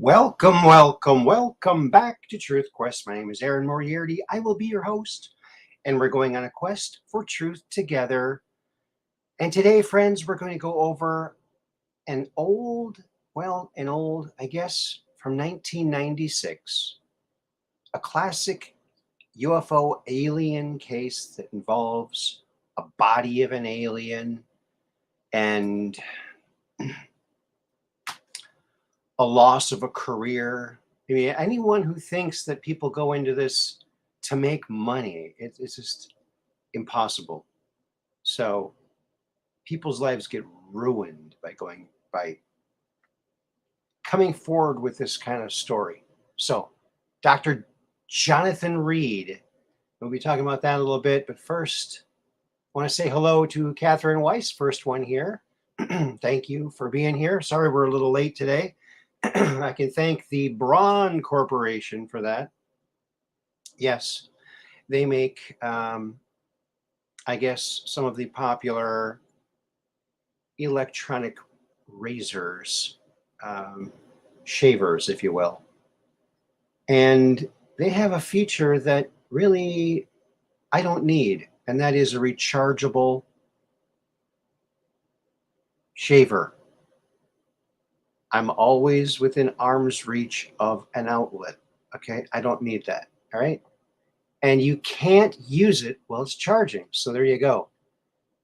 Welcome back to Truth Quest. My name is Aaron Moriarity. I will be your host, and we're going on a quest for truth together. And today, friends, we're going to go over an old, I guess, from 1996, a classic UFO alien case that involves a body of an alien and a loss of a career. I mean, anyone who thinks that people go into this to make money, it's just impossible. So people's lives get ruined by coming forward with this kind of story. So Dr. Jonathan Reed, we'll be talking about that a little bit, but first I want to say hello to Katherine Weiss, first one here. Thank you for being here. Sorry we're a little late today. I can thank the Braun Corporation for that. Yes, they make, I guess, some of the popular electronic razors, shavers, if you will. And they have a feature that really I don't need, and that is a rechargeable shaver. I'm always within arm's reach of an outlet. Okay, I don't need that. All right. And you can't use it while it's charging. So there you go.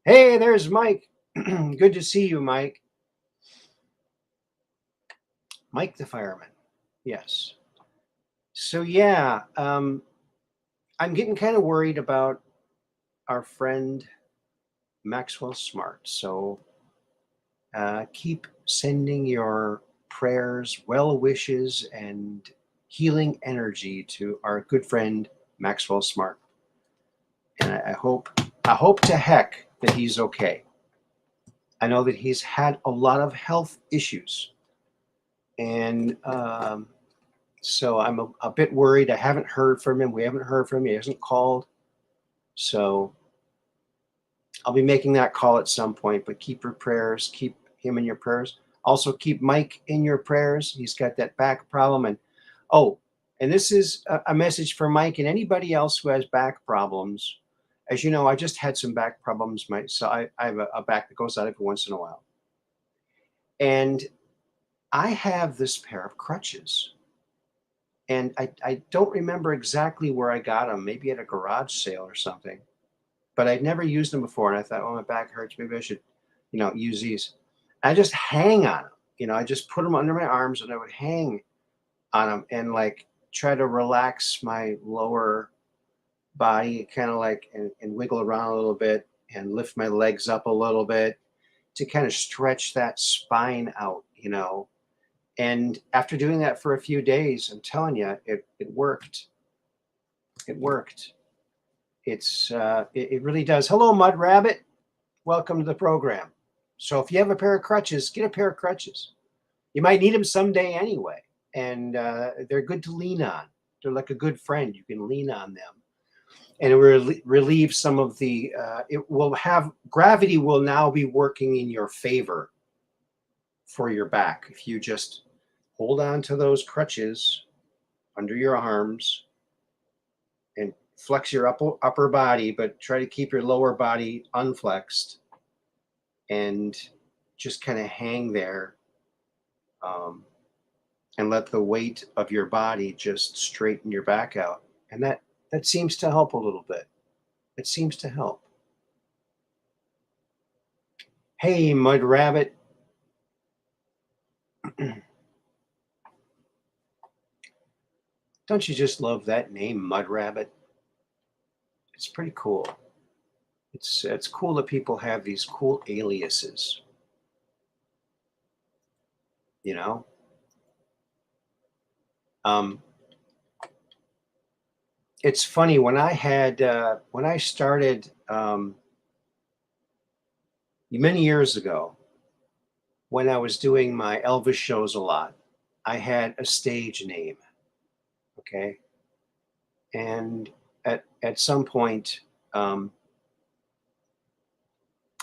Hey, there's Mike. Good to see you, Mike. Mike the fireman. Yes. So yeah, I'm getting kind of worried about our friend Maxwell Smart. So keep sending your prayers, well wishes, and healing energy to our good friend Maxwell Smart. And I hope to heck that he's okay. I know that he's had a lot of health issues, and so I'm a bit worried. I haven't heard from him. We haven't heard from him. He hasn't called, so I'll be making that call at some point. But keep your prayers. Keep him in your prayers. Also keep Mike in your prayers. He's got that back problem. And this is a message for Mike and anybody else who has back problems. As you know, I just had some back problems. So I have a back that goes out every once in a while. And I have this pair of crutches. And I don't remember exactly where I got them, maybe at a garage sale or something. But I'd never used them before. And I thought, oh, my back hurts. Maybe I should, use these. I just hang on them. I just put them under my arms and I would hang on them and like try to relax my lower body, kind of like and wiggle around a little bit and lift my legs up a little bit to kind of stretch that spine out, And after doing that for a few days, I'm telling you, it worked. It worked. It really does. Hello, Mud Rabbit. Welcome to the program. So if you have a pair of crutches, get a pair of crutches. You might need them someday anyway. And they're good to lean on. They're like a good friend. You can lean on them. And it will relieve some of the, gravity will now be working in your favor for your back. If you just hold on to those crutches under your arms and flex your upper body, but try to keep your lower body unflexed and just kind of hang there and let the weight of your body just straighten your back out. And that seems to help a little bit. It seems to help. Hey, Mud Rabbit. Don't you just love that name, Mud Rabbit? It's pretty cool. It's cool that people have these cool aliases. It's funny when I started many years ago, when I was doing my Elvis shows a lot, I had a stage name. Okay. And at some point,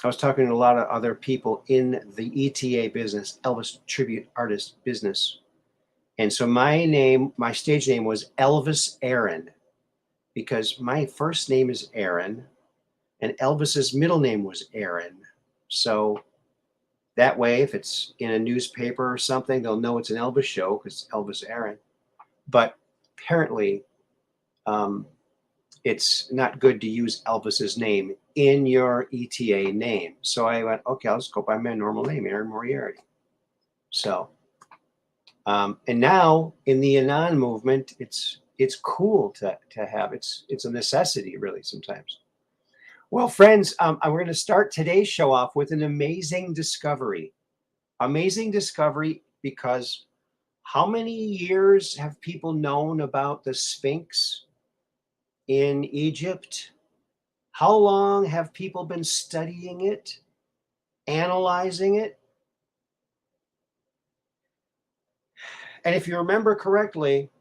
I was talking to a lot of other people in the ETA business, Elvis tribute artist business. And so my stage name was Elvis Aaron, because my first name is Aaron and Elvis's middle name was Aaron. So that way, if it's in a newspaper or something, they'll know it's an Elvis show because it's Elvis Aaron. But apparently, it's not good to use Elvis's name in your ETA name. So I went, okay, I'll just go by my normal name, Aaron Moriarty. So, and now in the Anon movement, it's cool to have. It's a necessity, really, sometimes. Well, friends, we're going to start today's show off with an amazing discovery. Amazing discovery because how many years have people known about the Sphinx in Egypt? How long have people been studying it, analyzing it? And if you remember correctly,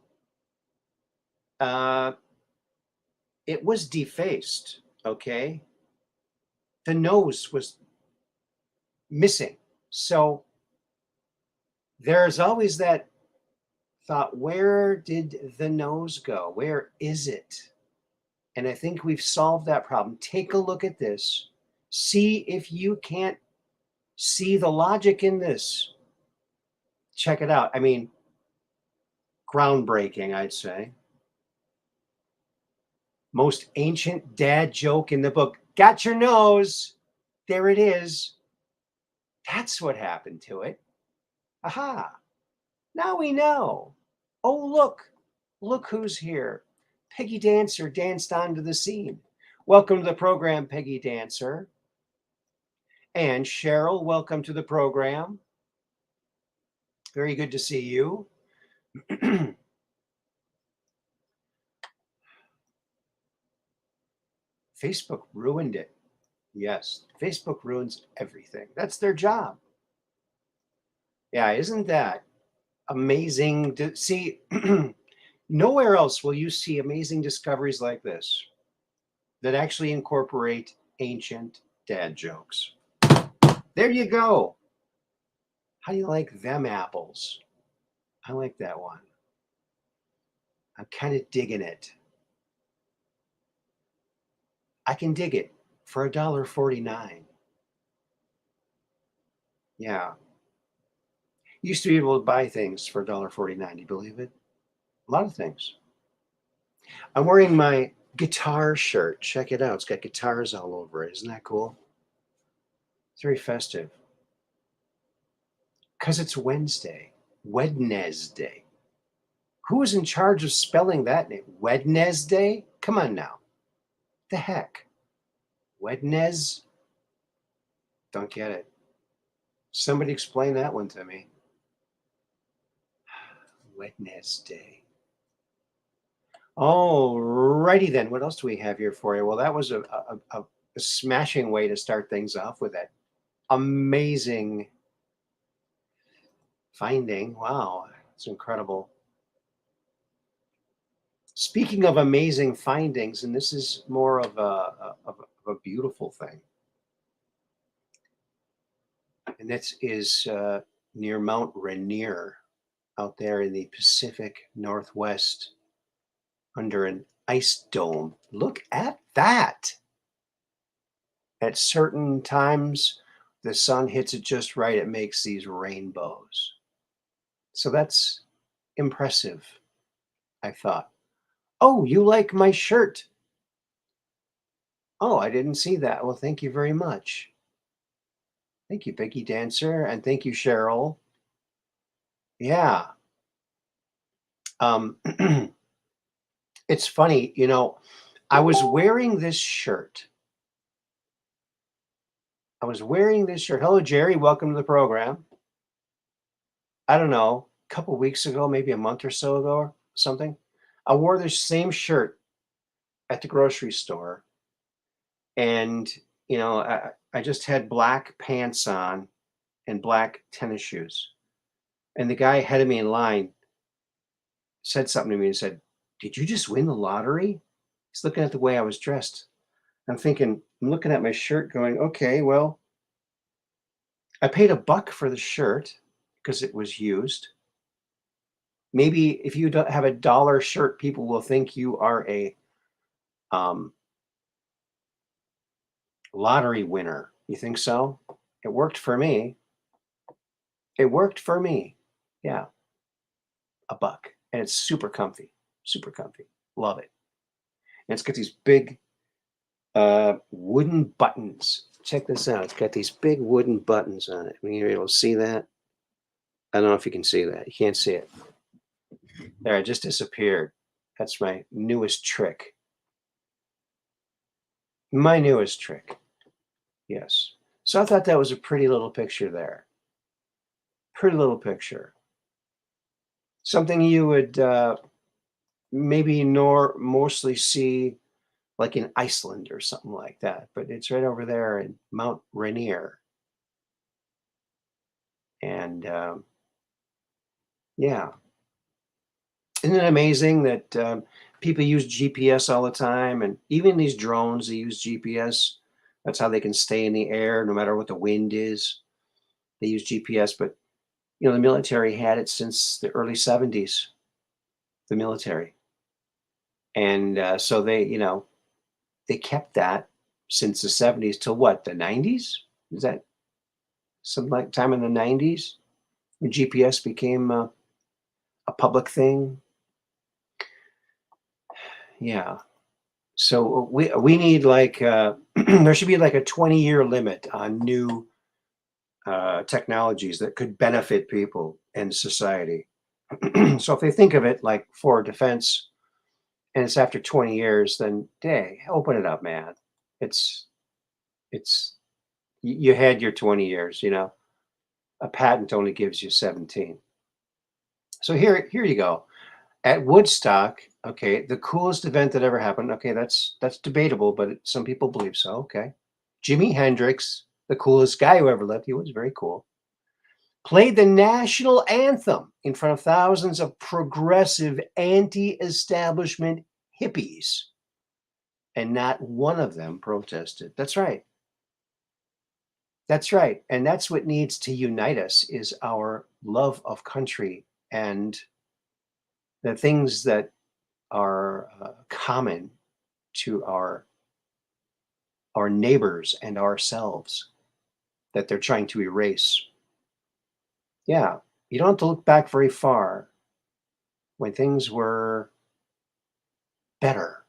it was defaced, okay? The nose was missing. So there's always that thought, where did the nose go? Where is it? And I think we've solved that problem. Take a look at this. See if you can't see the logic in this. Check it out. I mean, groundbreaking, I'd say. Most ancient dad joke in the book. Got your nose. There it is. That's what happened to it. Aha. Now we know. Oh, look. Look who's here. Peggy Dancer danced onto the scene. Welcome to the program, Peggy Dancer. And Cheryl, welcome to the program. Very good to see you. Facebook ruined it. Yes, Facebook ruins everything. That's their job. Yeah, isn't that amazing to see? Nowhere else will you see amazing discoveries like this that actually incorporate ancient dad jokes. There you go. How do you like them apples? I like that one. I'm kind of digging it. I can dig it for $1.49. Yeah. Used to be able to buy things for $1.49. Do you believe it? A lot of things. I'm wearing my guitar shirt. Check it out. It's got guitars all over it. Isn't that cool? It's very festive. Because it's Wednesday. Wednesday. Who is in charge of spelling that name? Wednesday? Come on now. The heck? Wednes? Don't get it. Somebody explain that one to me. Wednesday. All righty then. What else do we have here for you? Well, that was a smashing way to start things off with that amazing finding. Wow, it's incredible. Speaking of amazing findings, and this is more of a beautiful thing, and that is near Mount Rainier out there in the Pacific Northwest under an ice dome. Look at that. At certain times, the sun hits it just right. It makes these rainbows. So that's impressive, I thought. Oh, you like my shirt? Oh, I didn't see that. Well, thank you very much. Thank you, Peggy Dancer, and thank you, Cheryl. Yeah. It's funny, you know, I was wearing this shirt. Hello, Jerry. Welcome to the program. I don't know, a couple weeks ago, maybe a month or so ago or something. I wore this same shirt at the grocery store. And, you know, I just had black pants on and black tennis shoes. And the guy ahead of me in line said something to me and said, "Did you just win the lottery?" He's looking at the way I was dressed. I'm looking at my shirt going, okay, well, I paid $1 for the shirt because it was used. Maybe if you don't have a dollar shirt, people will think you are a lottery winner. You think so? It worked for me. It worked for me. Yeah, $1. And it's super comfy. Super comfy. Love it. And it's got these big wooden buttons. Check this out. It's got these big wooden buttons on it. I mean, you're able to see that. I don't know if you can see that. You can't see it. There, it just disappeared. That's my newest trick. My newest trick. Yes. So I thought that was a pretty little picture there. Pretty little picture. Something you would maybe mostly see like in Iceland or something like that. But it's right over there in Mount Rainier. And yeah. Isn't it amazing that people use GPS all the time? And even these drones, they use GPS. That's how they can stay in the air no matter what the wind is. They use GPS. But, you know, the military had it since the early 70s, the military. And so they, you know, they kept that since the 70s till what, the 90s? Is that some like time in the 90s when GPS became a public thing? Yeah. So we need like there should be like a 20-year limit on new technologies that could benefit people and society. So if they think of it like for defense and it's after 20 years, then hey, open it up, man. It's you had your 20 years, you know. A patent only gives you 17. So here you go. At Woodstock, okay, the coolest event that ever happened. Okay, that's debatable, but some people believe so. Okay. Jimi Hendrix, the coolest guy who ever lived, he was very cool, played the national anthem in front of thousands of progressive anti-establishment hippies, and not one of them protested. That's right. That's right. And that's what needs to unite us is our love of country and the things that are common to our neighbors and ourselves that they're trying to erase. Yeah, you don't have to look back very far when things were better,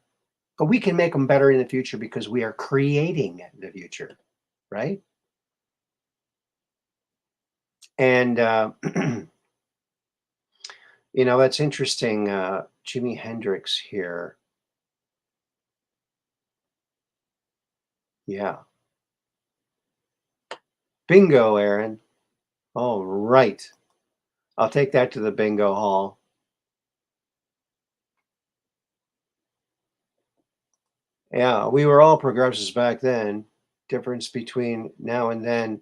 but we can make them better in the future because we are creating the future, right? And you know, that's interesting. Jimi Hendrix here. Yeah. Bingo, Aaron. All right. I'll take that to the bingo hall. Yeah, we were all progressives back then. Difference between now and then,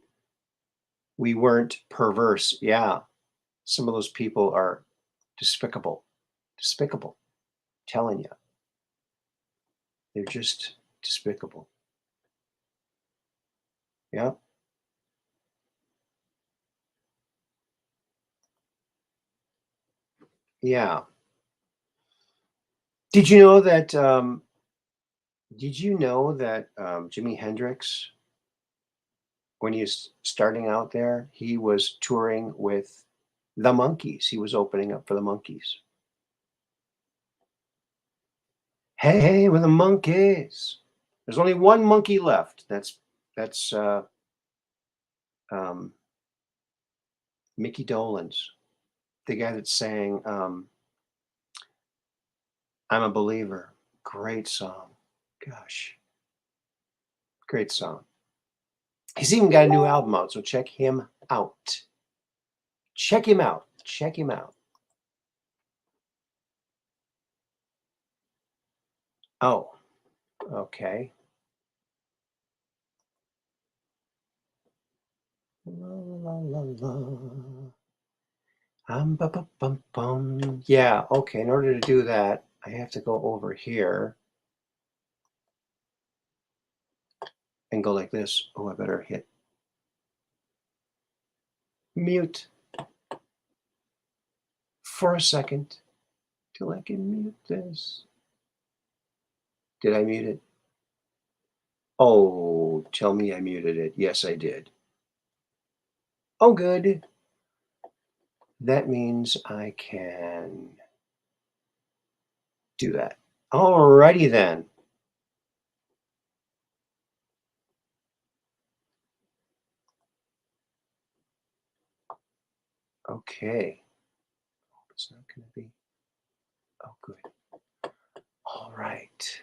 we weren't perverse. Yeah, some of those people are despicable. Despicable. Telling you. They're just despicable. Yeah. Yeah. Did you know that Jimi Hendrix, when he was starting out there, he was touring with the Monkees. He was opening up for the Monkees. Hey, we're the Monkees. There's only one monkey left. That's um, Mickey Dolenz, the guy that sang "I'm a Believer." Great song. Gosh, great song. He's even got a new album out, so check him out. Check him out. Check him out. Oh, okay. La, la, la, la. Bum, bum. Yeah, okay. In order to do that, I have to go over here and go like this. Oh, I better hit mute. for a second till I can mute this. Did I mute it? Oh, tell me I muted it. Yes, I did. Oh, good. That means I can do that. Alrighty then. Okay. It's not going to be. Oh, good. All right.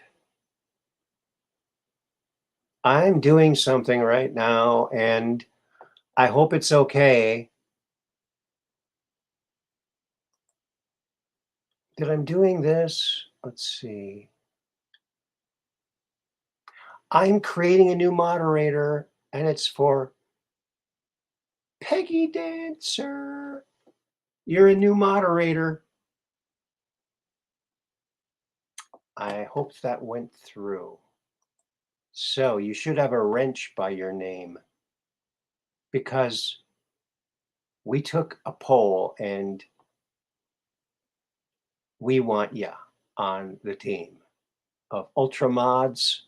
I'm doing something right now, and I hope it's okay that I'm doing this. Let's see. I'm creating a new moderator, and it's for Peggy Dancer. You're a new moderator. I hope that went through. So you should have a wrench by your name, because we took a poll and we want you on the team of Ultra Mods.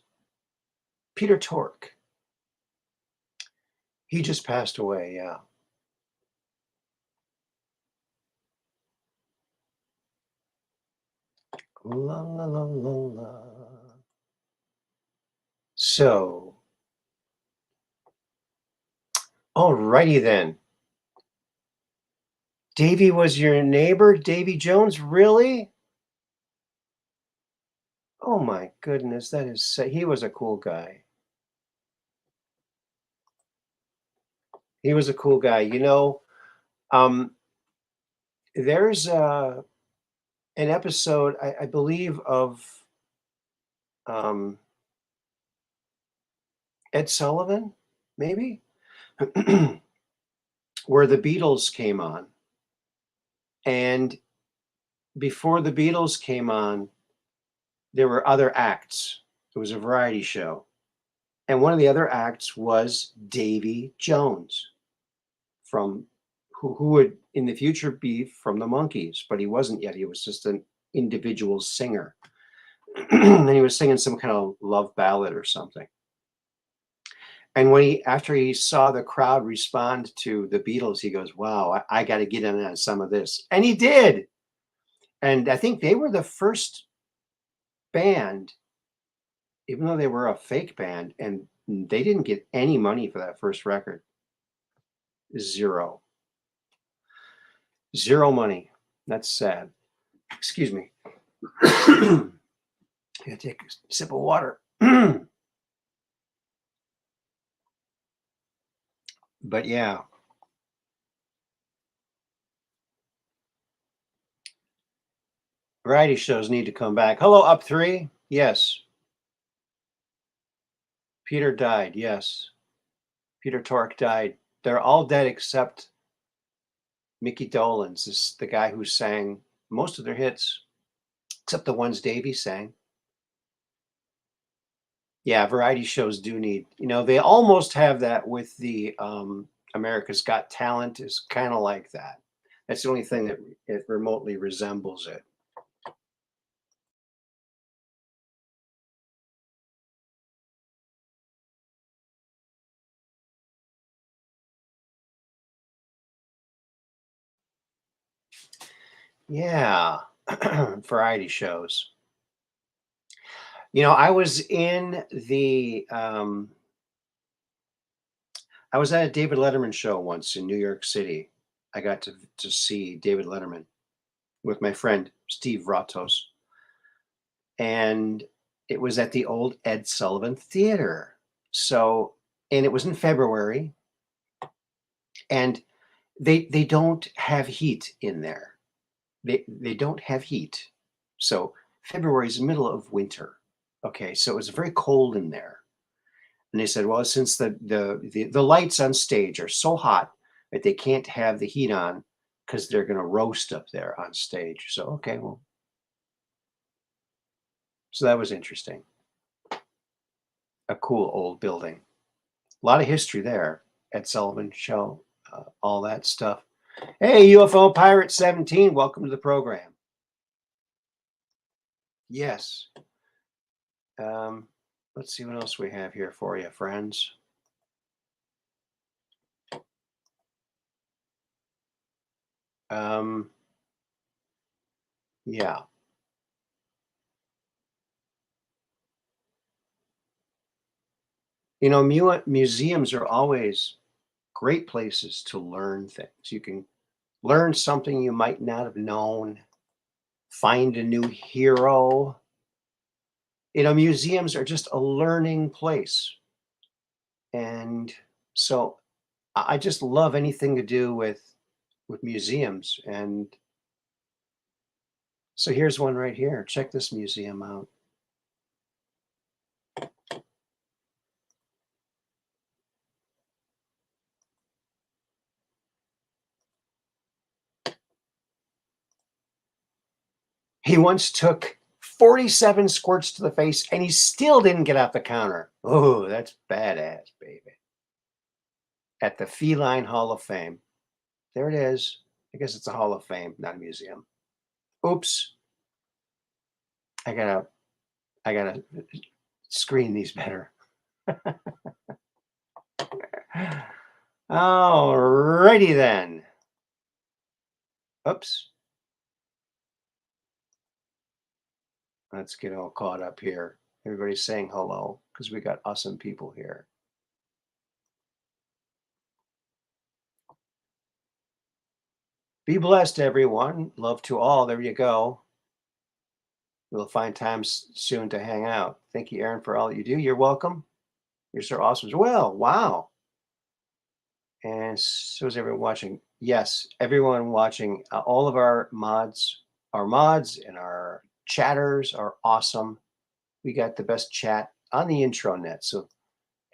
Peter Tork. He just passed away, yeah. La la la la la. So, alrighty then. Davy was your neighbor? Davy Jones? Really? Oh my goodness, that is he was a cool guy. He was a cool guy. You know, there's an episode, I believe, of Ed Sullivan, maybe, where the Beatles came on. And before the Beatles came on, there were other acts. It was a variety show. And one of the other acts was Davy Jones, from who would in the future be from the Monkees, but he wasn't yet. He was just an individual singer. And he was singing some kind of love ballad or something. And when after he saw the crowd respond to the Beatles, he goes, wow, I got to get in on some of this. And he did. And I think they were the first band, even though they were a fake band, and they didn't get any money for that first record. Zero money. That's sad. Excuse me. I gotta take a sip of water. But yeah. Variety shows need to come back. Hello, Up 3. Yes. Peter died. Yes. Peter Tork died. They're all dead except Mickey Dolenz, is the guy who sang most of their hits, except the ones Davy sang. Yeah, variety shows do need, they almost have that with the America's Got Talent, is kind of like that. That's the only thing that it remotely resembles it. Yeah, variety shows. I was in the I was at a David Letterman show once in New York City. I got to see David Letterman with my friend Steve Ratos. And it was at the old Ed Sullivan Theater. So, and it was in February. And they don't have heat in there. They don't have heat. So February is the middle of winter. Okay, so it was very cold in there. And they said, well, since the lights on stage are so hot that they can't have the heat on because they're going to roast up there on stage. So, okay, well, so that was interesting. A cool old building. A lot of history there. Ed Sullivan show, all that stuff. Hey, UFO Pirate 17, welcome to the program. Yes. Let's see what else we have here for you, friends. Yeah. You know, museums are always great places to learn things. You can learn something you might not have known, find a new hero. You know, museums are just a learning place. And so I just love anything to do with museums. And so here's one right here. Check this museum out. He once took 47 squirts to the face and he still didn't get off the counter. Oh, that's badass, baby. At the Feline Hall of Fame. There it is. I guess it's a Hall of Fame, not a museum. Oops. I gotta screen these better. Alrighty then. Oops. Let's get all caught up here. Everybody's saying hello because we got awesome people here. Be blessed, everyone. Love to all. There you go. We'll find time soon to hang out. Thank you, Aaron, for all that you do. You're welcome. You're so awesome as well. Wow. And so is everyone watching. Yes, everyone watching. All of our mods and our chatters are awesome. We got the best chat on the intranet. So,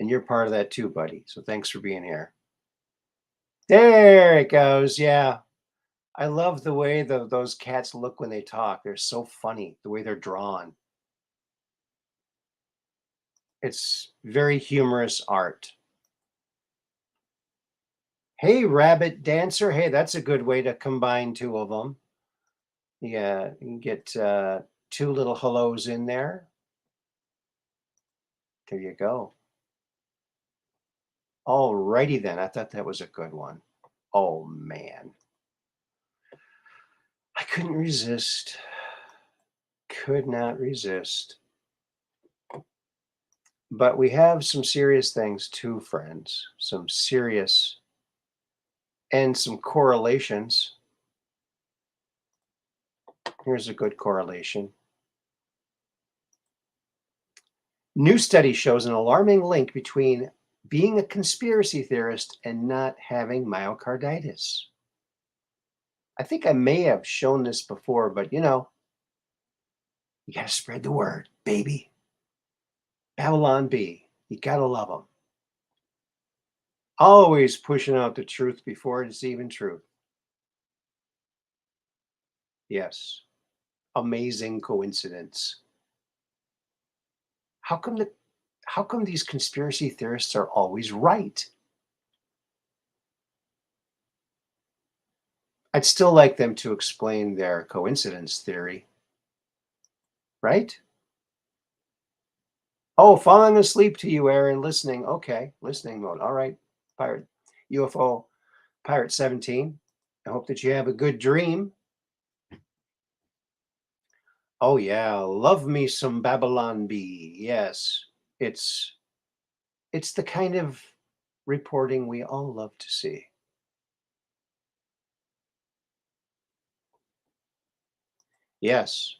and you're part of that too, buddy. So thanks for being here. There it goes. Yeah. I love the way those cats look when they talk. They're so funny, the way they're drawn. It's very humorous art. Hey, Rabbit Dancer. Hey, that's a good way to combine two of them. Yeah, you can get two little hellos in there. There you go. Alrighty then. I thought that was a good one. Oh, man. I couldn't resist. Could not resist. But we have some serious things too, friends. Some serious and some correlations. Here's a good correlation. New study shows an alarming link between being a conspiracy theorist and not having myocarditis. I think I may have shown this before, but you know, you got to spread the word, baby. Babylon Bee, you got to love them. Always pushing out the truth before it's even truth. Yes. Amazing coincidence. How come these conspiracy theorists are always right? I'd still like them to explain their coincidence theory, right? Oh, falling asleep to you, Aaron, listening. Okay, listening mode. All right, Pirate UFO Pirate 17. I hope that you have a good dream. Oh yeah, love me some Babylon Bee. Yes, it's the kind of reporting we all love to see. Yes,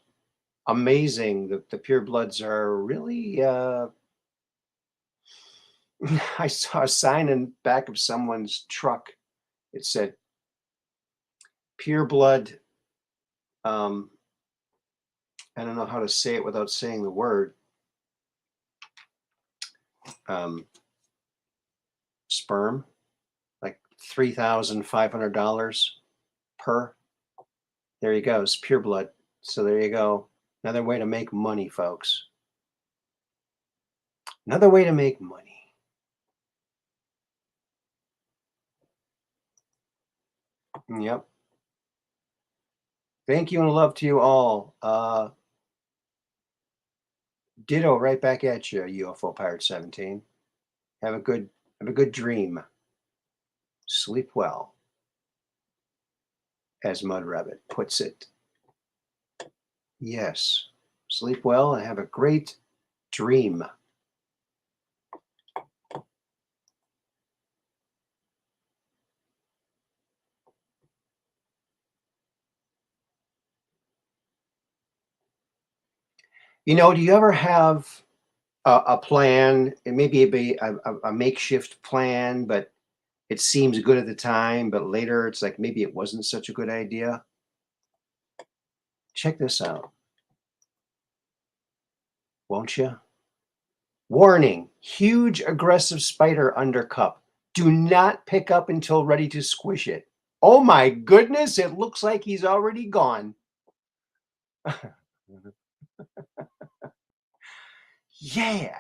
amazing. The purebloods are really. I saw a sign in back of someone's truck. It said pureblood. I don't know how to say it without saying the word. Sperm, like $3,500 per. There you go. It's pure blood. So there you go. Another way to make money, folks. Another way to make money. Yep. Thank you and love to you all. Ditto right back at you, UFO Pirate 17. Have a good dream. Sleep well, as Mud Rabbit puts it. Yes. Sleep well and have a great dream. Do you ever have a plan? It maybe be a makeshift plan, but it seems good at the time, but later it's like maybe it wasn't such a good idea. Check this out, won't you? Warning, huge aggressive spider under cup. Do not pick up until ready to squish it. Oh my goodness, it looks like he's already gone. Yeah.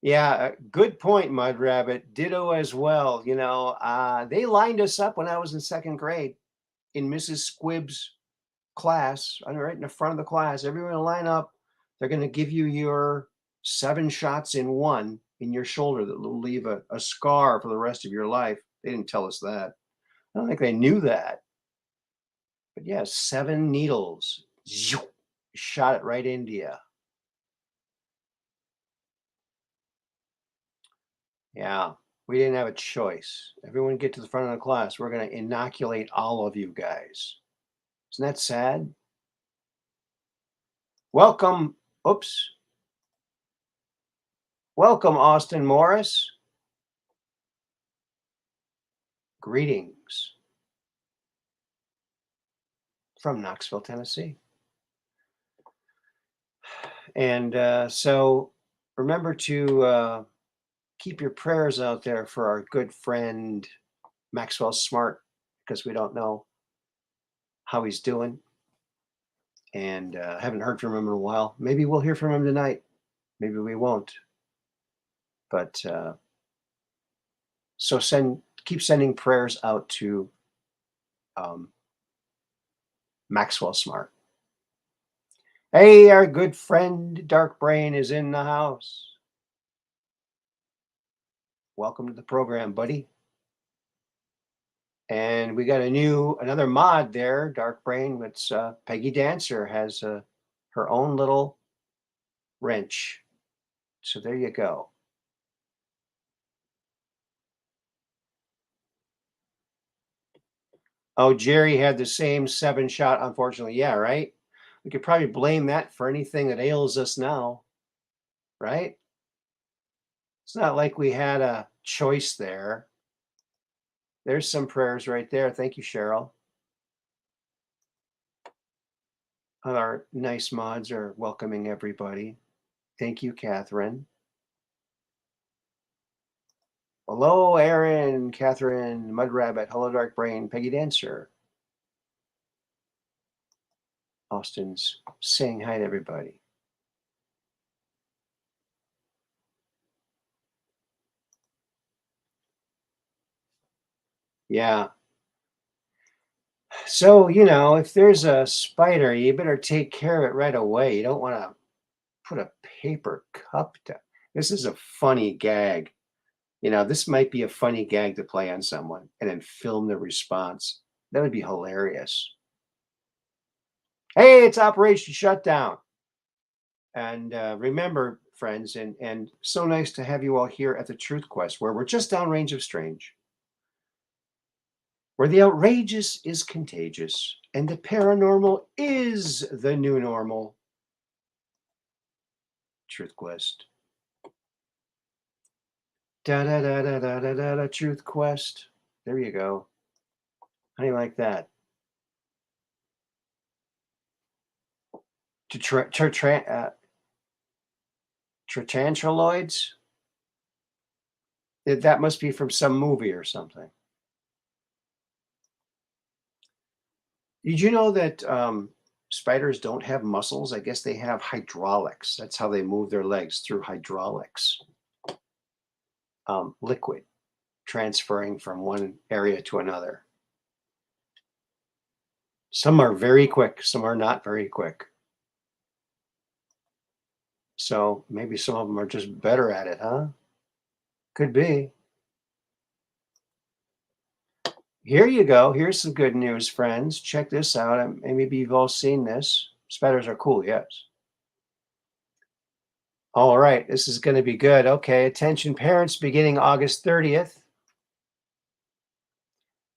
Yeah, good point, Mud Rabbit. Ditto as well. They lined us up when I was in second grade in Mrs. Squibb's class. I'm right in the front of the class. Everyone line up. They're going to give you your 7 shots in one in your shoulder that will leave a scar for the rest of your life. They didn't tell us that. I don't think they knew that. But yeah, 7 needles. Shot it right into you. Yeah, we didn't have a choice. Everyone get to the front of the class. We're going to inoculate all of you guys. Isn't that sad? Welcome. Oops. Welcome, Austin Morris. Greetings from Knoxville, Tennessee. And so remember to keep your prayers out there for our good friend Maxwell Smart, because we don't know how he's doing. And haven't heard from him in a while. Maybe we'll hear from him tonight. Maybe we won't. But so keep sending prayers out to Maxwell Smart. Hey, our good friend Dark Brain is in the house. Welcome to the program, buddy. And we got another mod there, Dark Brain. It's Peggy Dancer has her own little wrench. So there you go. Oh, Jerry had the same 7 shot, unfortunately. Yeah, right? We could probably blame that for anything that ails us now, right? It's not like we had a choice there. There's some prayers right there. Thank you, Cheryl. Our nice mods are welcoming everybody. Thank you, Catherine. Hello, Aaron, Catherine, Mud Rabbit. Hello, Dark Brain, Peggy Dancer. Austin's saying hi to everybody. Yeah. So, if there's a spider, you better take care of it right away. You don't want to put a paper cup down. This is a funny gag. This might be a funny gag to play on someone and then film the response. That would be hilarious. Hey, it's Operation Shutdown. And remember, friends, and so nice to have you all here at the Truth Quest, where we're just downrange of strange, where the outrageous is contagious and the paranormal is the new normal. Truth Quest. Da da da da da da da da. Truth Quest. There you go. How do you like that? Trantraloids? That must be from some movie or something. Did you know that spiders don't have muscles? I guess they have hydraulics. That's how they move their legs, through hydraulics. liquid transferring from one area to another. Some are very quick, some are not very quick. So maybe some of them are just better at it, huh? Could be. Here you go. Here's some good news, friends. Check this out. Maybe you've all seen this. Spiders are cool, yes. All right, this is going to be good. Okay, attention parents, beginning August 30th.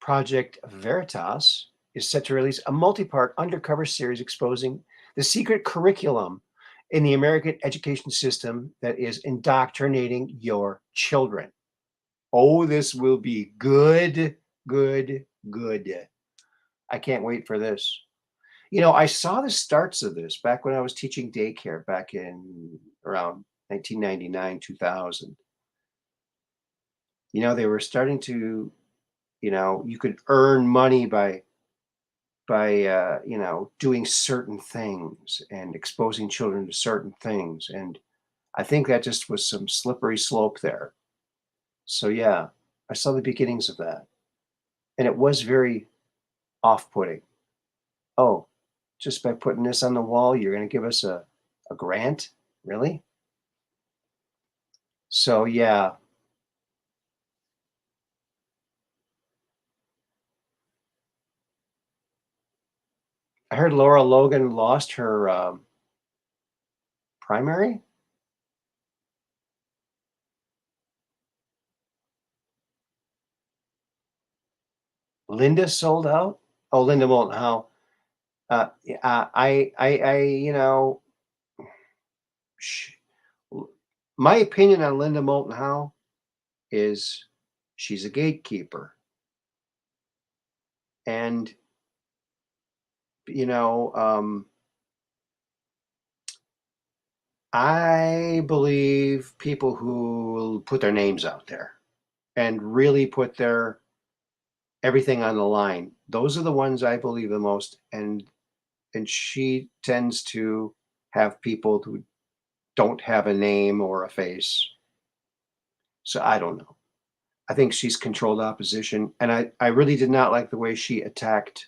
Project Veritas is set to release a multi-part undercover series exposing the secret curriculum in the American education system that is indoctrinating your children. Oh, this will be good, good, good. I can't wait for this. You know, I saw the starts of this back when I was teaching daycare back in around 1999, 2000. You know, they were starting to, you know, you could earn money by you know, doing certain things and exposing children to certain things. And I think that just was some slippery slope there. So yeah, I saw the beginnings of that. And it was very off-putting. Oh, just by putting this on the wall, you're going to give us a grant? Really? So yeah. I heard Laura Logan lost her primary. Linda sold out. Oh, Linda Moulton Howe. You know, my opinion on Linda Moulton Howe is she's a gatekeeper. And, you know, I believe people who put their names out there and really put their everything on the line. Those are the ones I believe the most. And she tends to have people who don't have a name or a face. So I don't know. I think she's controlled opposition. And I really did not like the way she attacked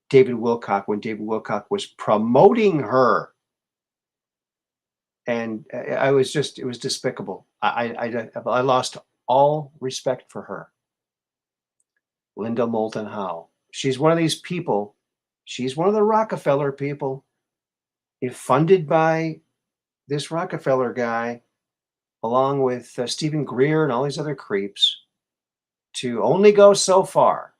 David Wilcock when David Wilcock was promoting her. And I was just, it was despicable. I lost all respect for her. Linda Moulton Howe. She's one of these people. She's one of the Rockefeller people, funded by this Rockefeller guy, along with Stephen Greer and all these other creeps, to only go so far.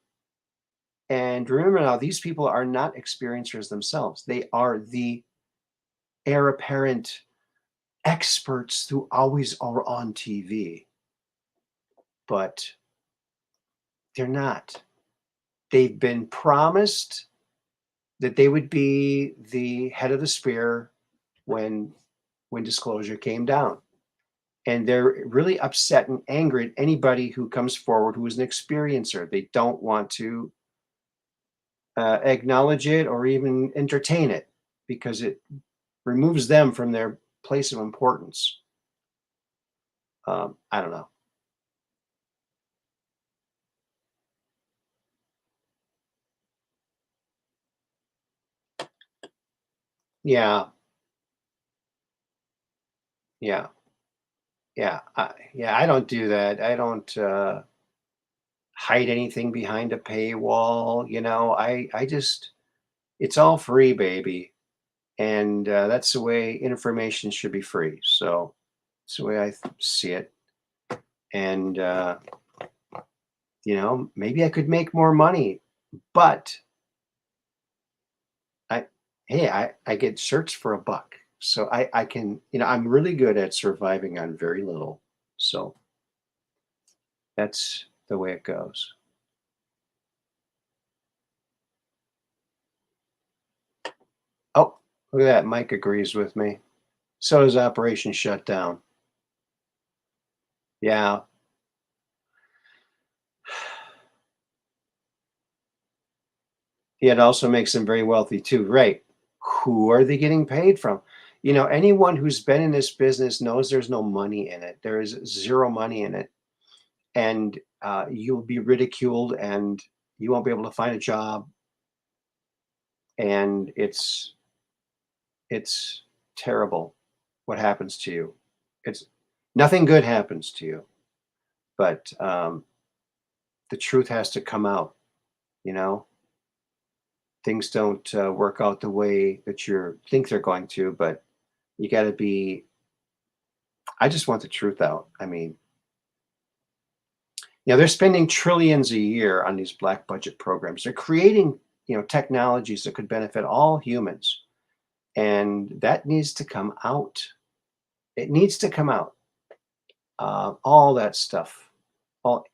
And remember now, these people are not experiencers themselves. They are the heir apparent experts who always are on TV. But they're not. They've been promised that they would be the head of the spear when disclosure came down. And they're really upset and angry at anybody who comes forward who is an experiencer. They don't want to acknowledge it or even entertain it because it removes them from their place of importance. I don't know. Yeah. Yeah. Yeah. I don't do that. I don't hide anything behind a paywall. You know, I just, it's all free, baby. And that's the way information should be free. So it's the way I see it. And, you know, maybe I could make more money, but I get shirts for $1. So I can, you know, I'm really good at surviving on very little. So that's the way it goes. Oh, look at that. Mike agrees with me. So does Operation Shutdown. Yeah. It also makes them very wealthy too. Right. Who are they getting paid from? You know, anyone who's been in this business knows there's no money in it. There is zero money in it. And you'll be ridiculed and you won't be able to find a job. And it's terrible what happens to you. It's nothing good happens to you, but the truth has to come out. You know, things don't work out the way that you think they're going to, but you got to be. I just want the truth out. I mean, you know, they're spending trillions a year on these black budget programs. They're creating, you know, technologies that could benefit all humans, and that needs to come out. It needs to come out. All that stuff. All,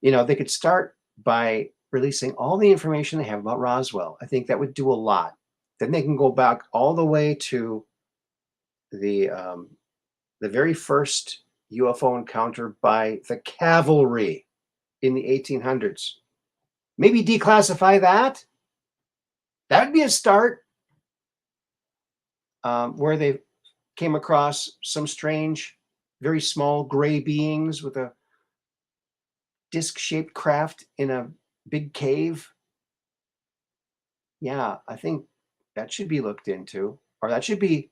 you know, they could start by releasing all the information they have about Roswell. I think that would do a lot. Then they can go back all the way to the very first UFO encounter by the cavalry in the 1800s. Maybe declassify that. That would be a start. Where they came across some strange, very small gray beings with a disc-shaped craft in a big cave. Yeah, I think that should be looked into, or that should be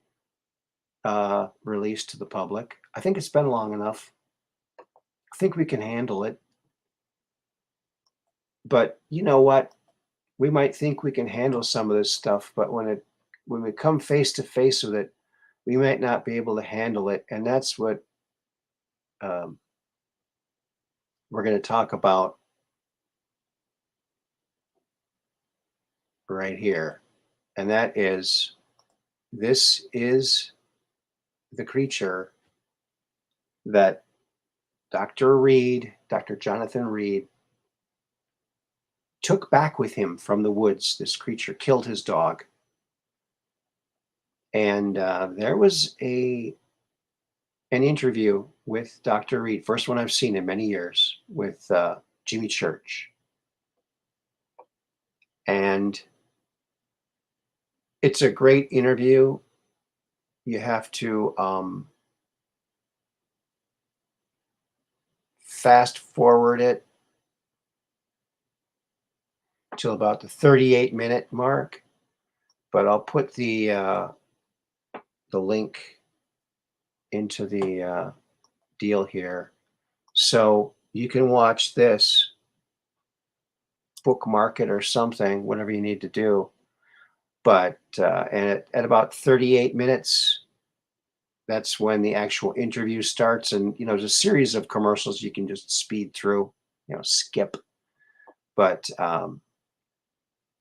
released to the public. I think it's been long enough. I think we can handle it. But you know what? We might think we can handle some of this stuff, but when we come face to face with it, we might not be able to handle it. And that's what we're going to talk about right here. And that is, this is the creature that Dr. Reed, Dr. Jonathan Reed, took back with him from the woods. This creature killed his dog. And there was an interview with Dr. Reed, first one I've seen in many years, with Jimmy Church. And it's a great interview. You have to fast forward it till about the 38-minute mark, but I'll put the link into the deal here, so you can watch this, bookmark it or something, whatever you need to do. But and at about 38 minutes, that's when the actual interview starts. And you know, there's a series of commercials you can just speed through, you know, skip. But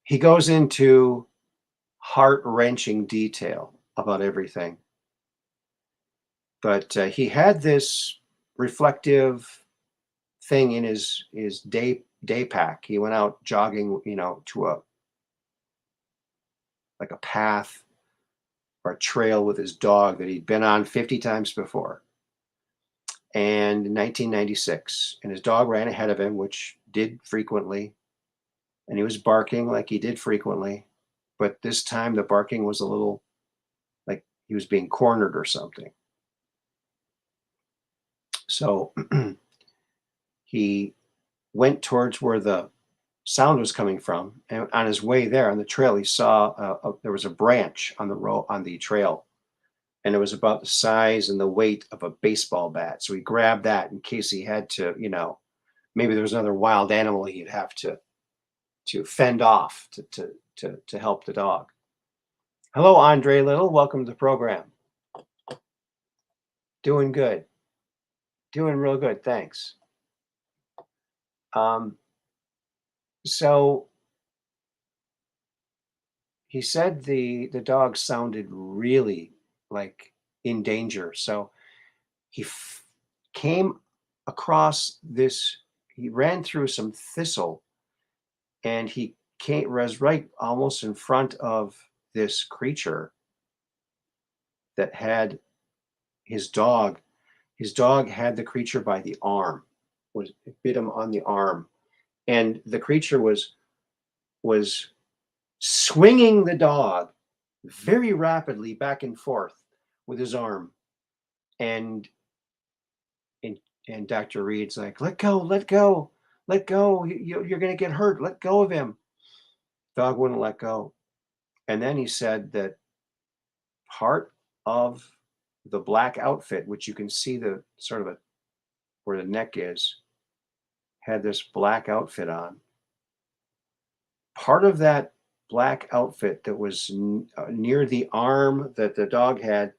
he goes into heart-wrenching detail about everything. But he had this reflective thing in his day pack. He went out jogging, you know, to a path or a trail with his dog that he'd been on 50 times before. And in 1996, and his dog ran ahead of him, which did frequently, and he was barking like he did frequently, but this time the barking was a little like he was being cornered or something. So he went towards where the sound was coming from, and on his way there on the trail, he saw there was a branch on the trail, and it was about the size and the weight of a baseball bat. So he grabbed that in case he had to, you know, maybe there was another wild animal he'd have to fend off to help the dog. Hello, Andre Little. Welcome to the program. Doing good. Doing real good. Thanks. So he said the dog sounded really like in danger. So he came across this, he ran through some thistle, and he was right almost in front of this creature that had his dog. His dog had the creature by the arm, it bit him on the arm, and the creature was swinging the dog very rapidly back and forth, with his arm. And and, and Dr. Reed's like, let go, let go, let go. You're going to get hurt. Let go of him. Dog wouldn't let go. And then he said that part of the black outfit, which you can see the sort of where the neck is, had this black outfit on. Part of that black outfit that was near the arm that the dog had,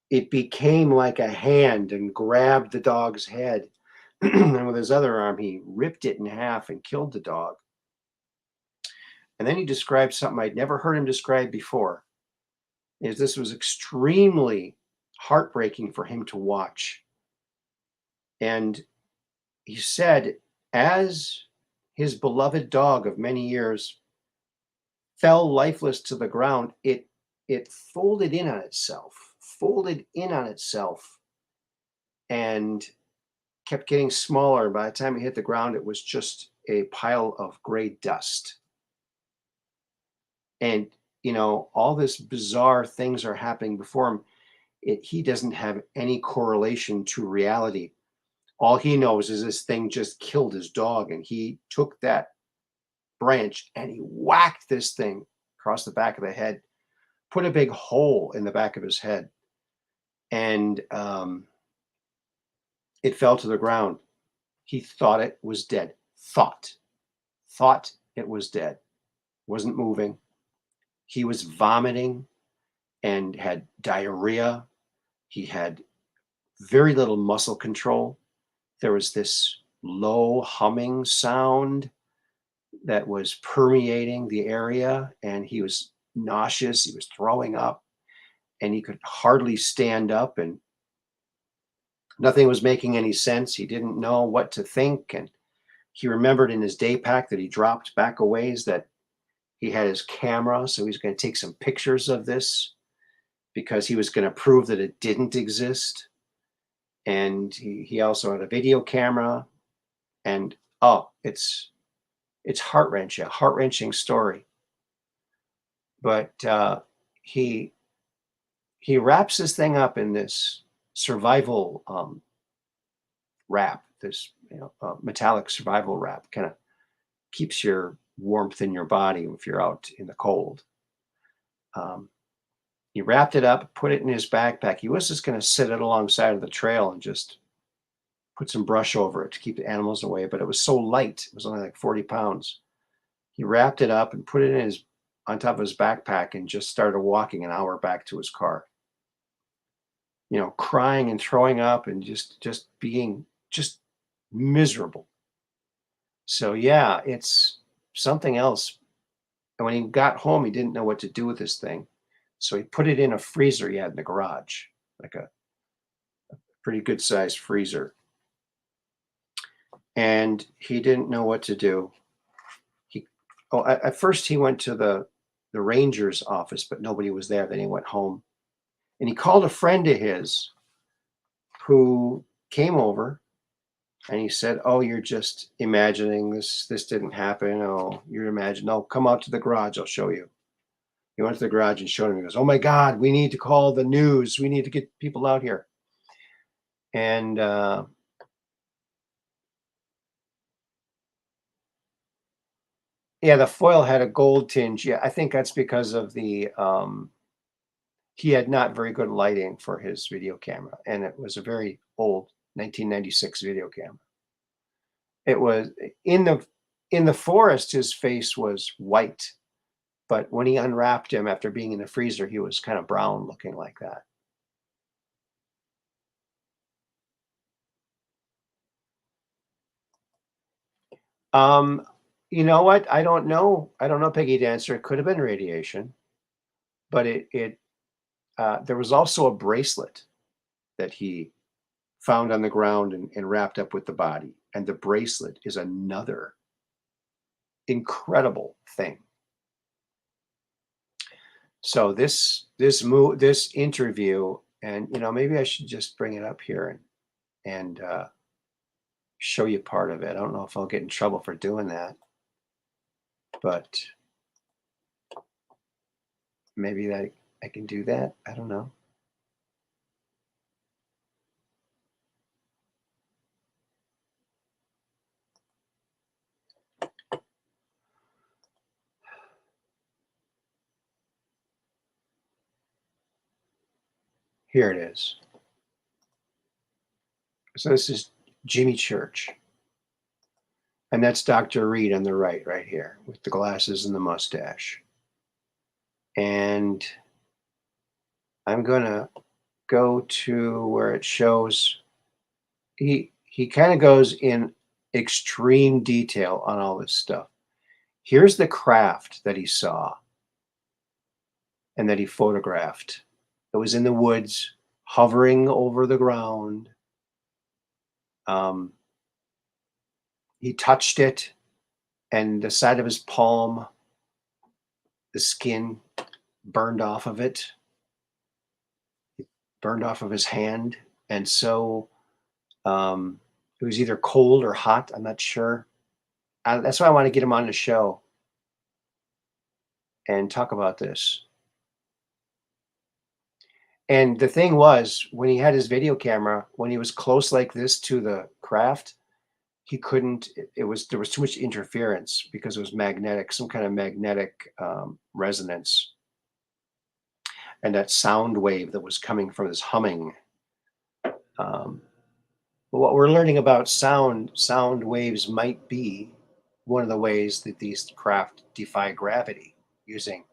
it became like a hand and grabbed the dog's head. And with his other arm, he ripped it in half and killed the dog. And then he described something I'd never heard him describe before. Is this was extremely heartbreaking for him to watch. And he said, as his beloved dog of many years fell lifeless to the ground, it folded in on itself, and kept getting smaller. By the time it hit the ground, it was just a pile of gray dust. And, all this bizarre things are happening before him. He doesn't have any correlation to reality. All he knows is this thing just killed his dog, and he took that branch and he whacked this thing across the back of the head, put a big hole in the back of his head, and it fell to the ground. He thought it was dead. Thought it was dead. Wasn't moving. He was vomiting and had diarrhea. He had very little muscle control. There was this low humming sound that was permeating the area, and he was nauseous. He was throwing up, and he could hardly stand up, and nothing was making any sense. He didn't know what to think, and he remembered in his day pack that he dropped back a ways that he had his camera, so he's going to take some pictures of this because he was going to prove that it didn't exist. And he also had a video camera, and it's heart-wrenching, a heart-wrenching story. But he wraps this thing up in this survival wrap, this metallic survival wrap, kind of keeps your warmth in your body if you're out in the cold. He wrapped it up, put it in his backpack. He was just going to sit it alongside of the trail and just put some brush over it to keep the animals away, but it was so light. It was only like 40 pounds. He wrapped it up and put it on top of his backpack and just started walking an hour back to his car. Crying and throwing up and just being just miserable. So yeah, it's something else. And when he got home, he didn't know what to do with this thing. So he put it in a freezer he had in the garage, like a pretty good sized freezer. And he didn't know what to do. At first he went to the ranger's office, but nobody was there. Then he went home, and he called a friend of his who came over, and he said, "Oh, you're just imagining this. This didn't happen. Oh, you're imagining. No, come out to the garage. I'll show you." He went to the garage and showed him. He goes, "Oh my God, we need to call the news. We need to get people out here." And yeah, the foil had a gold tinge. Yeah, I think that's because of the he had not very good lighting for his video camera, and it was a very old 1996 video camera. It was in the forest, his face was white, but when he unwrapped him after being in the freezer, he was kind of brown looking like that. Um, you know what? I don't know. I don't know, Peggy, to answer. It could have been radiation, but there was also a bracelet that he found on the ground and wrapped up with the body. And the bracelet is another incredible thing. So this interview, and maybe I should just bring it up here and show you part of it. I don't know if I'll get in trouble for doing that, but maybe that I can do that. I don't know. Here it is. So this is Jimmy Church. And that's Dr. Reed on the right here, with the glasses and the mustache. And I'm going to go to where it shows he kind of goes in extreme detail on all this stuff. Here's the craft that he saw and that he photographed. It was in the woods, hovering over the ground. He touched it, and the side of his palm, the skin burned off of it. It burned off of his hand. And so it was either cold or hot. I'm not sure. That's why I want to get him on the show and talk about this. And the thing was, when he had his video camera, when he was close like this to the craft, he couldn't, there was too much interference because it was magnetic, some kind of magnetic resonance. And that sound wave that was coming from his humming. But what we're learning about sound waves might be one of the ways that these craft defy gravity using,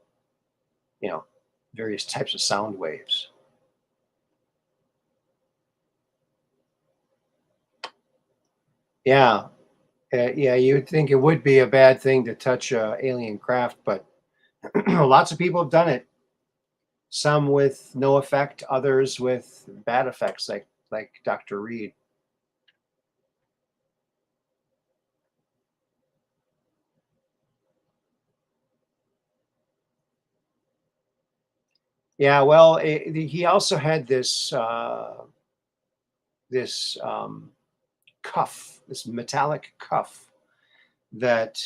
various types of sound waves. Yeah. Yeah, you'd think it would be a bad thing to touch alien craft, but lots of people have done it. Some with no effect, others with bad effects, like Dr. Reed. Yeah, well, he also had this cuff, this metallic cuff that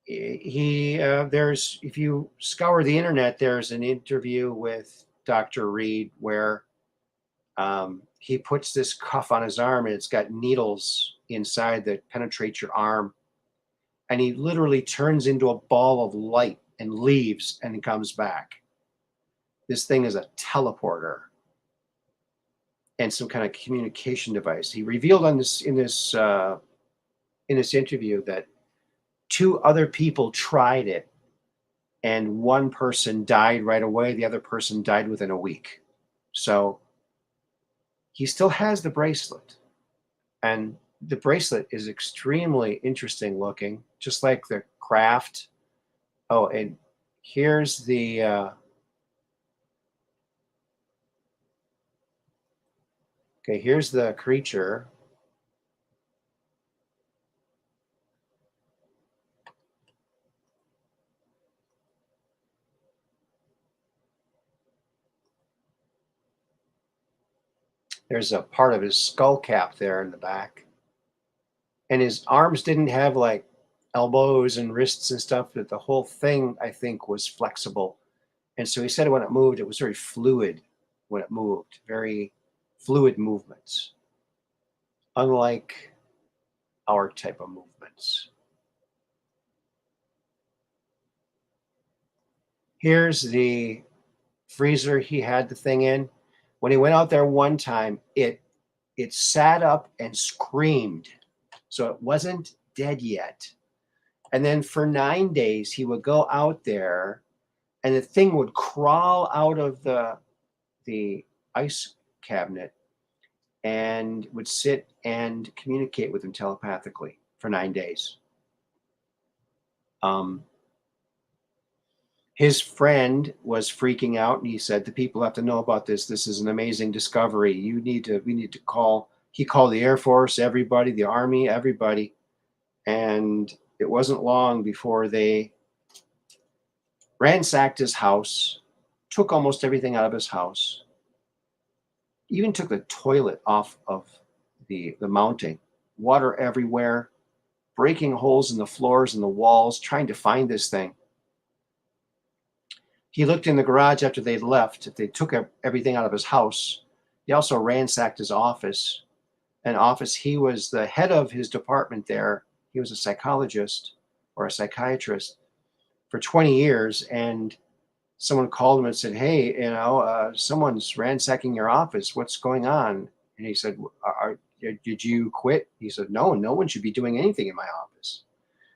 there's, if you scour the internet, there's an interview with Dr. Reed where he puts this cuff on his arm and it's got needles inside that penetrate your arm. And he literally turns into a ball of light and leaves and comes back. This thing is a teleporter and some kind of communication device. He revealed in this interview that 2 other people tried it, and one person died right away. The other person died within a week. So he still has the bracelet, and the bracelet is extremely interesting looking, just like the craft. Oh, and here's the okay, here's the creature. There's a part of his skull cap there in the back. And his arms didn't have like elbows and wrists and stuff, but the whole thing, I think, was flexible. And so he said when it moved, it was very fluid when it moved, very fluid movements, unlike our type of movements. Here's the freezer he had the thing in. When he went out there one time, it sat up and screamed. So it wasn't dead yet. And then for 9 days, he would go out there and the thing would crawl out of the ice cabinet and would sit and communicate with him telepathically for 9 days. His friend was freaking out, and he said, "The people have to know about this. This is an amazing discovery. We need to call." He called the Air Force, everybody, the Army, everybody, and it wasn't long before they ransacked his house, took almost everything out of his house, even took the toilet off of the mounting, water everywhere, breaking holes in the floors and the walls, trying to find this thing. He looked in the garage after they'd left. If they took everything out of his house, he also ransacked his office. He was the head of his department there. He was a psychologist or a psychiatrist for 20 years. And someone called him and said, "Hey, someone's ransacking your office. What's going on?" And he said, "Did you quit?" He said, "No, no one should be doing anything in my office."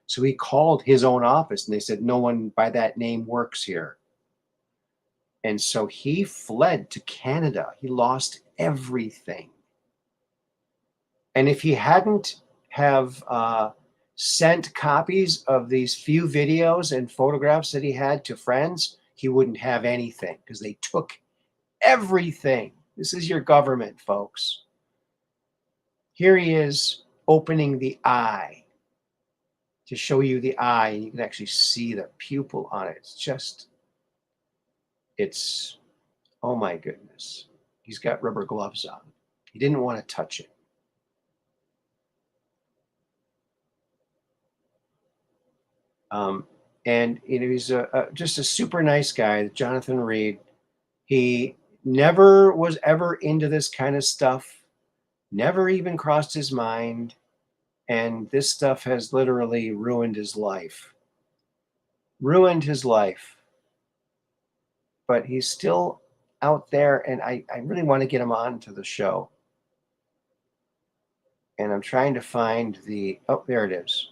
So he called his own office and they said, "No one by that name works here." And so he fled to Canada. He lost everything. And if he hadn't have sent copies of these few videos and photographs that he had to friends, he wouldn't have anything because they took everything. This is your government, folks. Here he is opening the eye to show you the eye. And you can actually see the pupil on it. It's, oh my goodness. He's got rubber gloves on. He didn't want to touch it. And he's just a super nice guy, Jonathan Reed. He never was ever into this kind of stuff, never even crossed his mind. And this stuff has literally ruined his life. Ruined his life. But he's still out there, and I really want to get him on to the show. And I'm trying to find the, oh, there it is.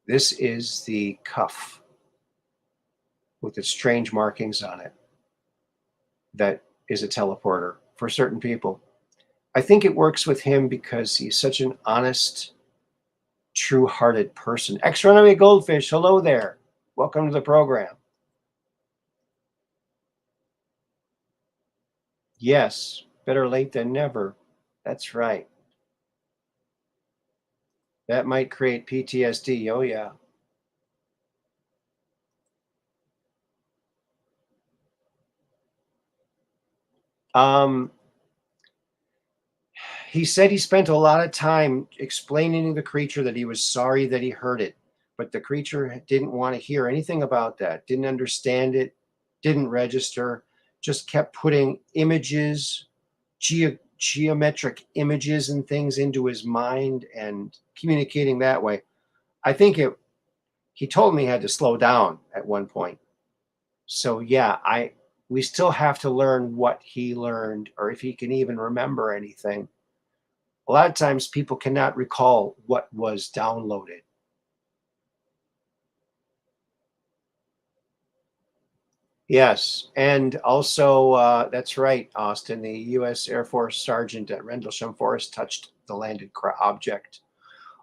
This is the cuff with the strange markings on it. That is a teleporter for certain people. I think it works with him because he's such an honest, true-hearted person. X-Runaway Goldfish, hello there. Welcome to the program. Yes, better late than never. That's right. That might create PTSD. Oh, yeah. He said he spent a lot of time explaining to the creature that he was sorry that he heard it, but the creature didn't want to hear anything about that, didn't understand it, didn't register, just kept putting images, geometric images and things into his mind and communicating that way. I think he told me he had to slow down at one point. So yeah, we still have to learn what he learned, or if he can even remember anything. A lot of times people cannot recall what was downloaded. Yes, and also that's right, Austin. The U.S. Air Force sergeant at Rendlesham Forest touched the landed object.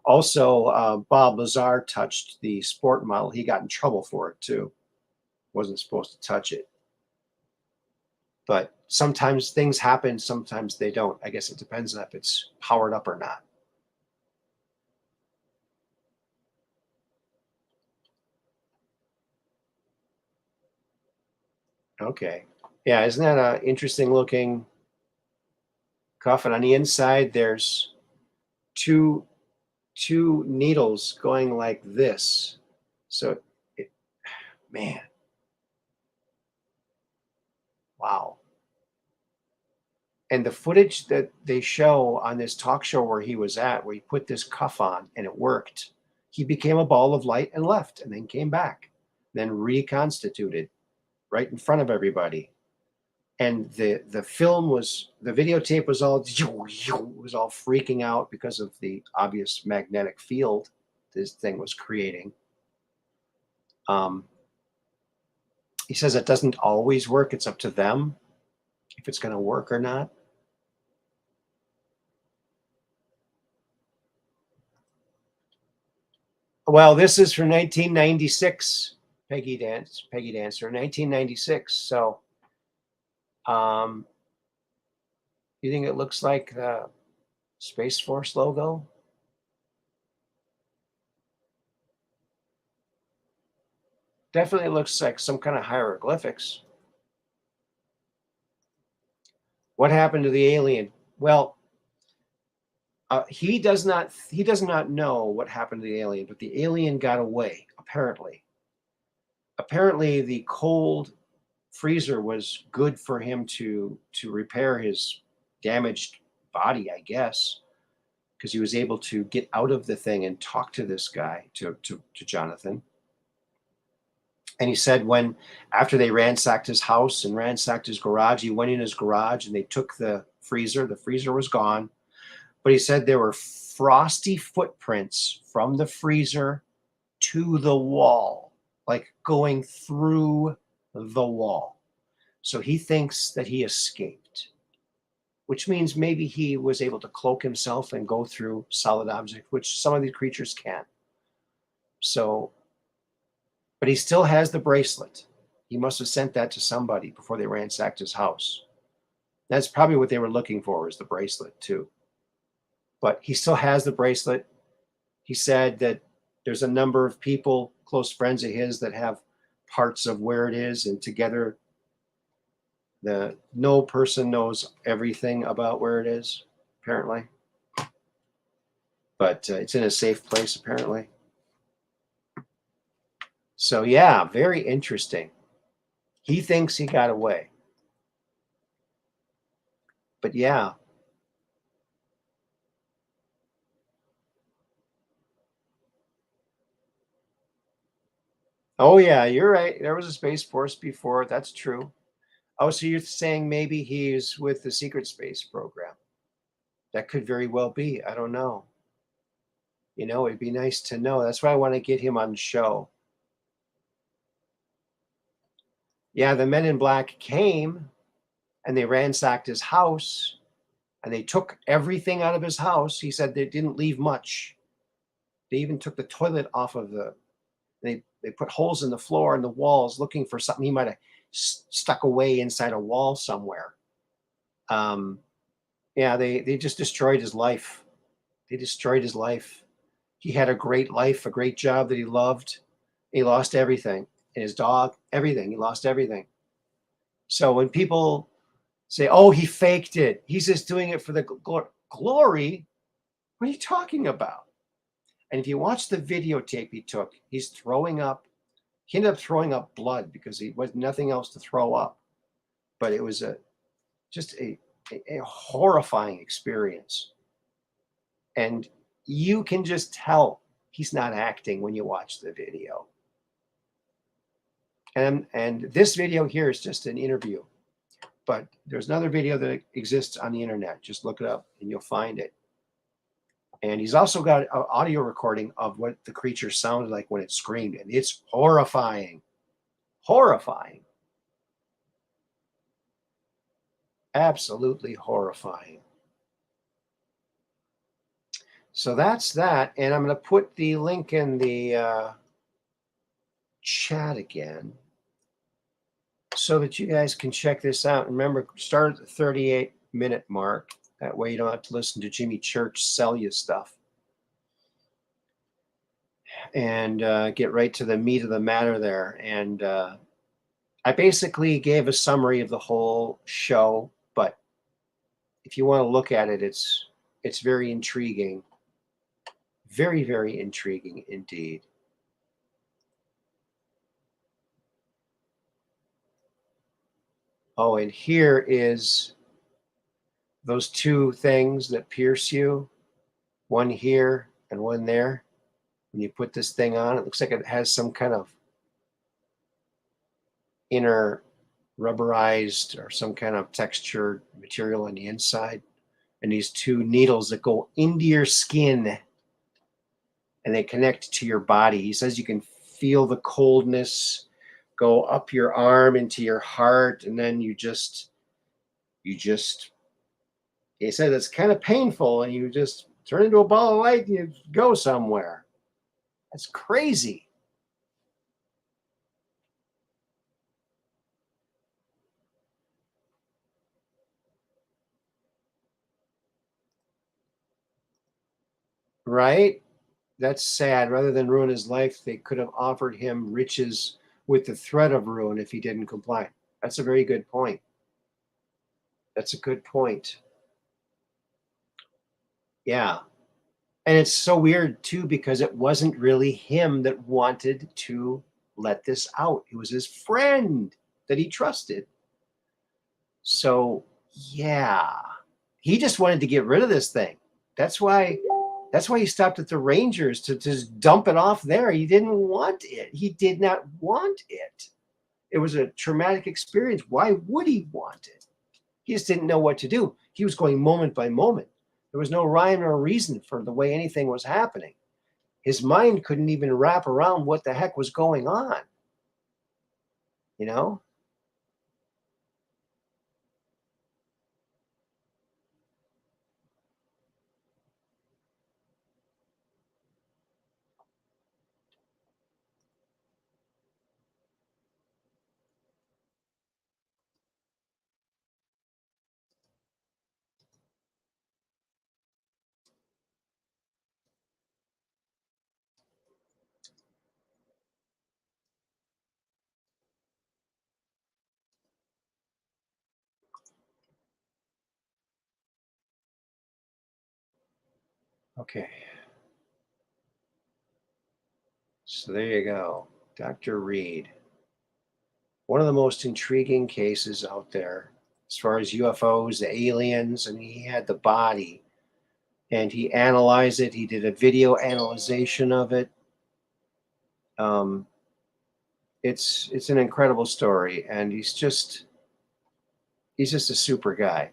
Also, Bob Lazar touched the sport model. He got in trouble for it too. Wasn't supposed to touch it. But sometimes things happen, sometimes they don't. I guess it depends on if it's powered up or not. Okay. Yeah, isn't that an interesting looking cuff? And on the inside, there's two needles going like this. So, man, wow. And the footage that they show on this talk show where he was at, where he put this cuff on and it worked, he became a ball of light and left and then came back, then reconstituted right in front of everybody. And the videotape was all freaking out because of the obvious magnetic field this thing was creating. He says it doesn't always work. It's up to them if it's going to work or not. Well, this is from 1996, Peggy Dancer, 1996. So, you think it looks like the Space Force logo? Definitely looks like some kind of hieroglyphics. What happened to the alien? Well, he does not know what happened to the alien, but the alien got away, apparently. Apparently, the cold freezer was good for him to repair his damaged body, I guess, because he was able to get out of the thing and talk to this guy, to Jonathan. And he said after they ransacked his house and ransacked his garage, he went in his garage and they took the freezer. The freezer was gone. But he said there were frosty footprints from the freezer to the wall, like going through the wall. So he thinks that he escaped, which means maybe he was able to cloak himself and go through solid objects, which some of these creatures can. So, but he still has the bracelet. He must have sent that to somebody before they ransacked his house. That's probably what they were looking for, was the bracelet too. But he still has the bracelet. He said that there's a number of people, close friends of his, that have parts of where it is, and together no person knows everything about where it is, apparently. But it's in a safe place, apparently. So yeah, very interesting. He thinks he got away. But yeah. Oh yeah, you're right. There was a Space Force before. That's true. Oh, so you're saying maybe he's with the secret space program. That could very well be. I don't know. You know, it'd be nice to know. That's why I want to get him on the show. Yeah, the men in black came and they ransacked his house and they took everything out of his house. He said they didn't leave much. They even took the toilet off of they put holes in the floor and the walls looking for something he might have stuck away inside a wall somewhere. Yeah, they just destroyed his life. They destroyed his life. He had a great life, a great job that he loved. He lost everything. And his dog, everything. He lost everything. So when people say, oh, he faked it, he's just doing it for the glory, what are you talking about? And if you watch the videotape he took, he's throwing up. He ended up throwing up blood because he was nothing else to throw up. But it was just a horrifying experience. And you can just tell he's not acting when you watch the video. And this video here is just an interview. But there's another video that exists on the internet. Just look it up and you'll find it. And he's also got an audio recording of what the creature sounded like when it screamed. And it's horrifying. Horrifying. Absolutely horrifying. So that's that. And I'm going to put the link in the chat again so that you guys can check this out. Remember, start at the 38-minute mark. That way you don't have to listen to Jimmy Church sell you stuff. And get right to the meat of the matter there. And I basically gave a summary of the whole show, but if you want to look at it, it's very intriguing. Very, very intriguing indeed. Oh, and here is those two things that pierce you, one here and one there. When you put this thing on, it looks like it has some kind of inner rubberized or some kind of textured material on the inside. And these two needles that go into your skin and they connect to your body. He says you can feel the coldness go up your arm into your heart, and then he said it's kind of painful, and you just turn into a ball of light and you go somewhere. That's crazy. Right? That's sad. Rather than ruin his life, they could have offered him riches with the threat of ruin if he didn't comply. That's a very good point. That's a good point. Yeah. And it's so weird, too, because it wasn't really him that wanted to let this out. It was his friend that he trusted. So, yeah. He just wanted to get rid of this thing. That's why That's why he stopped at the Rangers to just dump it off there. He didn't want it. He did not want it. It was a traumatic experience. Why would he want it? He just didn't know what to do. He was going moment by moment. There was no rhyme or reason for the way anything was happening. His mind couldn't even wrap around what the heck was going on. You know? Okay. So there you go. Dr. Reed. One of the most intriguing cases out there as far as UFOs, the aliens, and he had the body and he analyzed it. He did a video analyzation of it. Um, it's an incredible story, and he's just a super guy.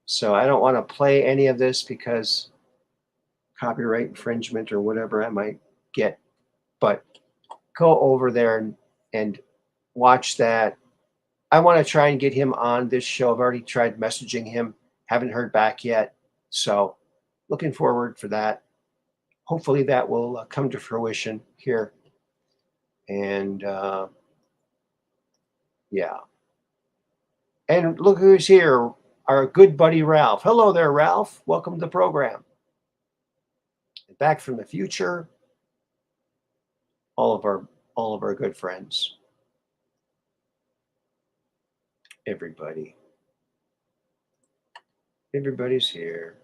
So I don't want to play any of this because copyright infringement or whatever I might get. But go over there and watch that. I want to try and get him on this show. I've already tried messaging him, haven't heard back yet. So looking forward for that. Hopefully that will come to fruition here. And yeah. And look who's here, our good buddy Ralph. Hello there, Ralph. Welcome to the program. Back from the future. All of our good friends. Everybody. Everybody's here.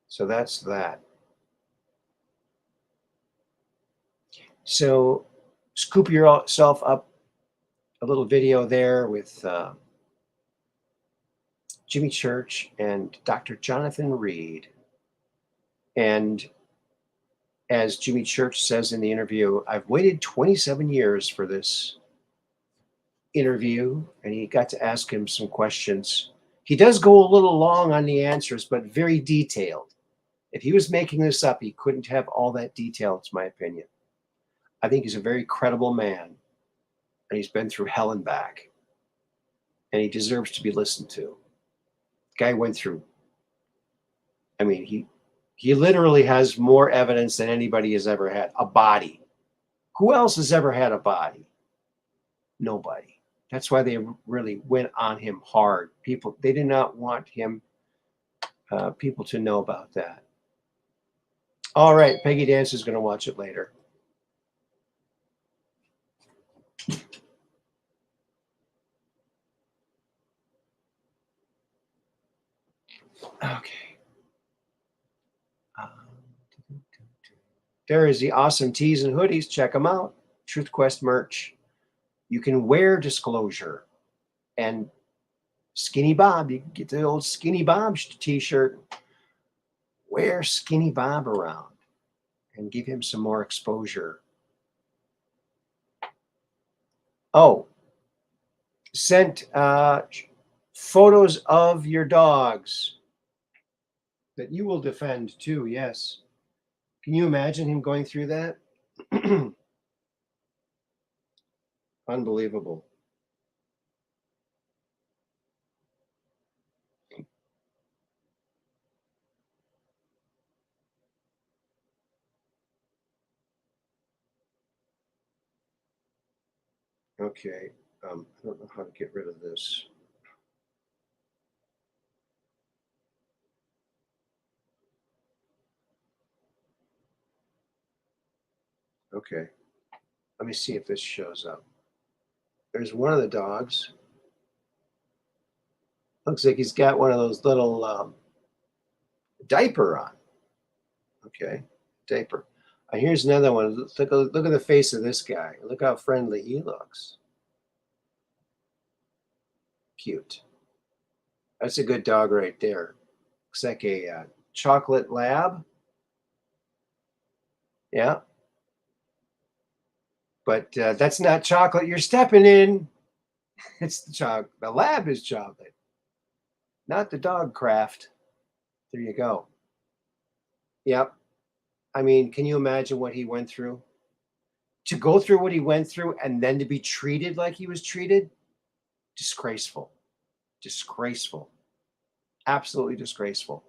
So that's that. So scoop yourself up a little video there with Jimmy Church and Dr. Jonathan Reed. And as Jimmy Church says in the interview, I've waited 27 years for this interview, and he got to ask him some questions. He does go a little long on the answers, but very detailed. If he was making this up, he couldn't have all that detail, it's my opinion. I think he's a very credible man, and he's been through hell and back, and he deserves to be listened to. The guy went through, I mean, he literally has more evidence than anybody has ever had. A body. Who else has ever had a body? Nobody. That's why they really went on him hard. People, they did not want him, people to know about that. All right, Peggy Dance is going to watch it later. Okay. There is the awesome tees and hoodies. Check them out. Truth Quest merch. You can wear Disclosure and Skinny Bob. You can get the old Skinny Bob t-shirt. Wear Skinny Bob around and give him some more exposure. Oh, sent photos of your dogs that you will defend too. Yes. Can you imagine him going through that? Unbelievable. Okay. I don't know how to get rid of this. Okay. Let me see if this shows up. There's one of the dogs. Looks like he's got one of those little diaper on. Okay. Diaper. Here's another one. Look at the face of this guy. Look how friendly he looks. Cute. That's a good dog right there. Looks like a chocolate lab. Yeah. But that's not chocolate you're stepping in. It's the chocolate. The lab is chocolate, not the dog craft. There you go. Yep. I mean, can you imagine what he went through? To go through what he went through and then to be treated like he was treated? Disgraceful. Disgraceful. Absolutely disgraceful.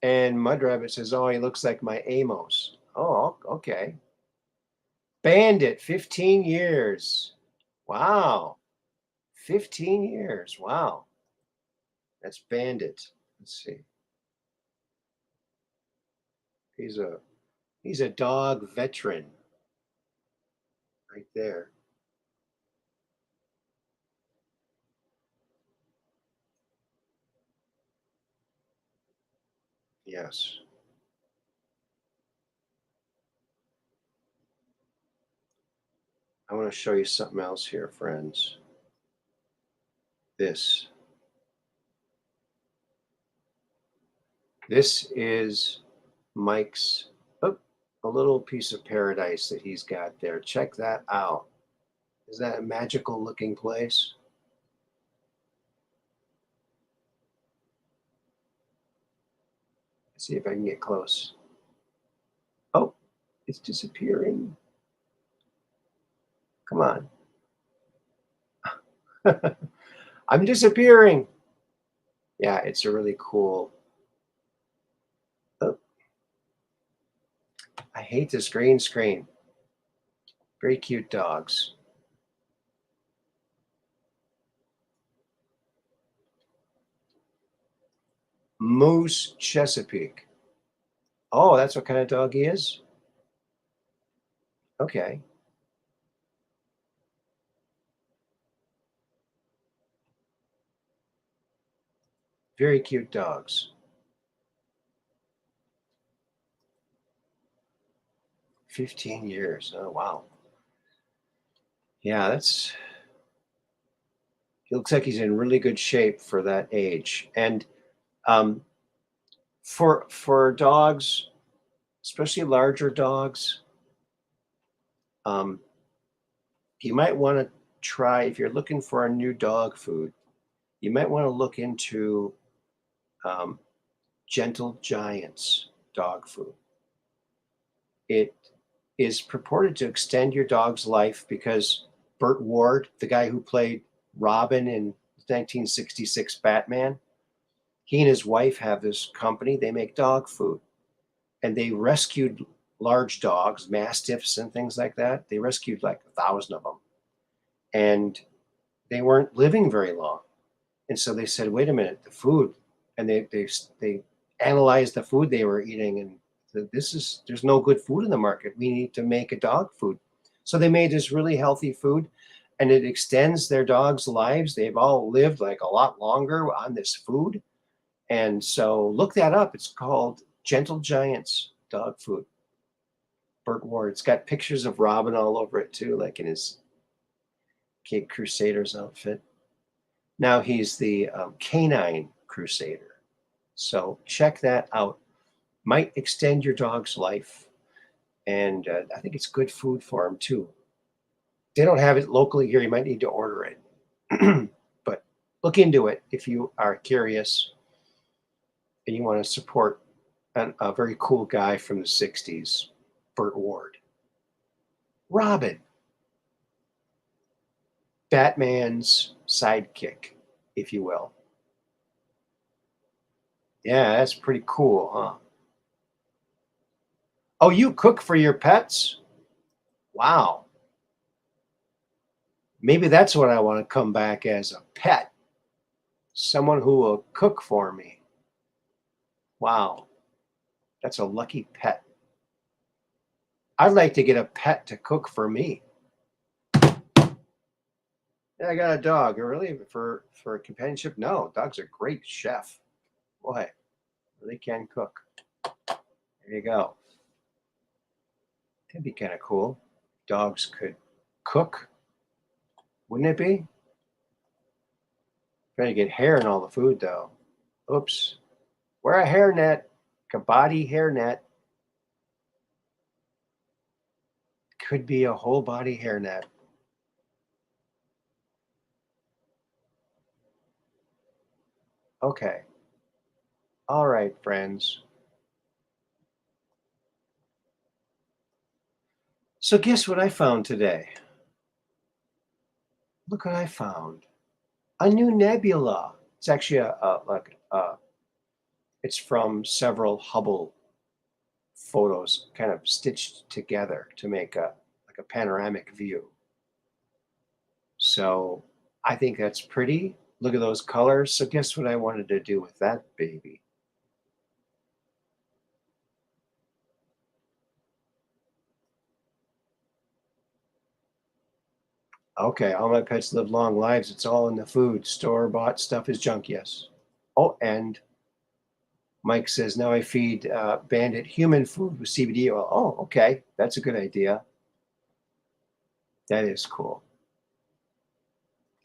And Mud Rabbit says, oh, he looks like my Amos. Oh, okay. Bandit, 15 years. Wow. 15 years. Wow. That's Bandit. Let's see. He's a dog veteran right there. Yes. I want to show you something else here, friends. This. This is Mike's, oh, a little piece of paradise that he's got there. Check that out. Is that a magical looking place? Let's see if I can get close. Oh, it's disappearing. Come on. I'm disappearing. Yeah, it's a really cool. Oh, I hate this green screen. Very cute dogs. Moose Chesapeake. Oh, that's what kind of dog he is? Okay. Very cute dogs. 15 years. Oh, wow. Yeah, that's. He looks like he's in really good shape for that age. And um, for dogs, especially larger dogs, um, you might want to try, if you're looking for a new dog food, you might want to look into um, Gentle Giants dog food. It is purported to extend your dog's life because Burt Ward, the guy who played Robin in 1966 Batman, he and his wife have this company. They make dog food, and they rescued large dogs, mastiffs and things like that. They rescued like 1,000 of them, and they weren't living very long. And so they said, "Wait a minute, the food," and they analyzed the food they were eating, and there's no good food in the market. We need to make a dog food. So they made this really healthy food, and it extends their dogs' lives. They've all lived like a lot longer on this food. And so look that up. It's called Gentle Giants dog food. Burt Ward. It's got pictures of Robin all over it too, like in his Cape Crusaders outfit. Now he's the canine crusader. So check that out. Might extend your dog's life. And I think it's good food for him too. They don't have it locally here. You might need to order it. But look into it if you are curious and you want to support a very cool guy from the 60s, Burt Ward. Robin, Batman's sidekick, if you will. Yeah, that's pretty cool, huh? Oh, you cook for your pets? Wow. Maybe that's what I want to come back as, a pet. Someone who will cook for me. Wow. That's a lucky pet. I'd like to get a pet to cook for me. Yeah, I got a dog. Really, for companionship? No, dog's a great chef. Boy, really can cook. There you go. That'd be kind of cool. Dogs could cook, wouldn't it be? Trying to get hair in all the food, though. Oops. Wear a hairnet. Kabadi hairnet. Could be a whole body hairnet. Okay. All right, friends. So guess what I found today? Look what I found. A new nebula. It's actually it's from several Hubble photos kind of stitched together to make a panoramic view. So I think that's pretty. Look at those colors. So guess what I wanted to do with that baby? Okay, all my pets live long lives. It's all in the food. Store-bought stuff is junk, yes. Oh, and Mike says, now I feed Bandit human food with CBD oil. Oh, okay. That's a good idea. That is cool.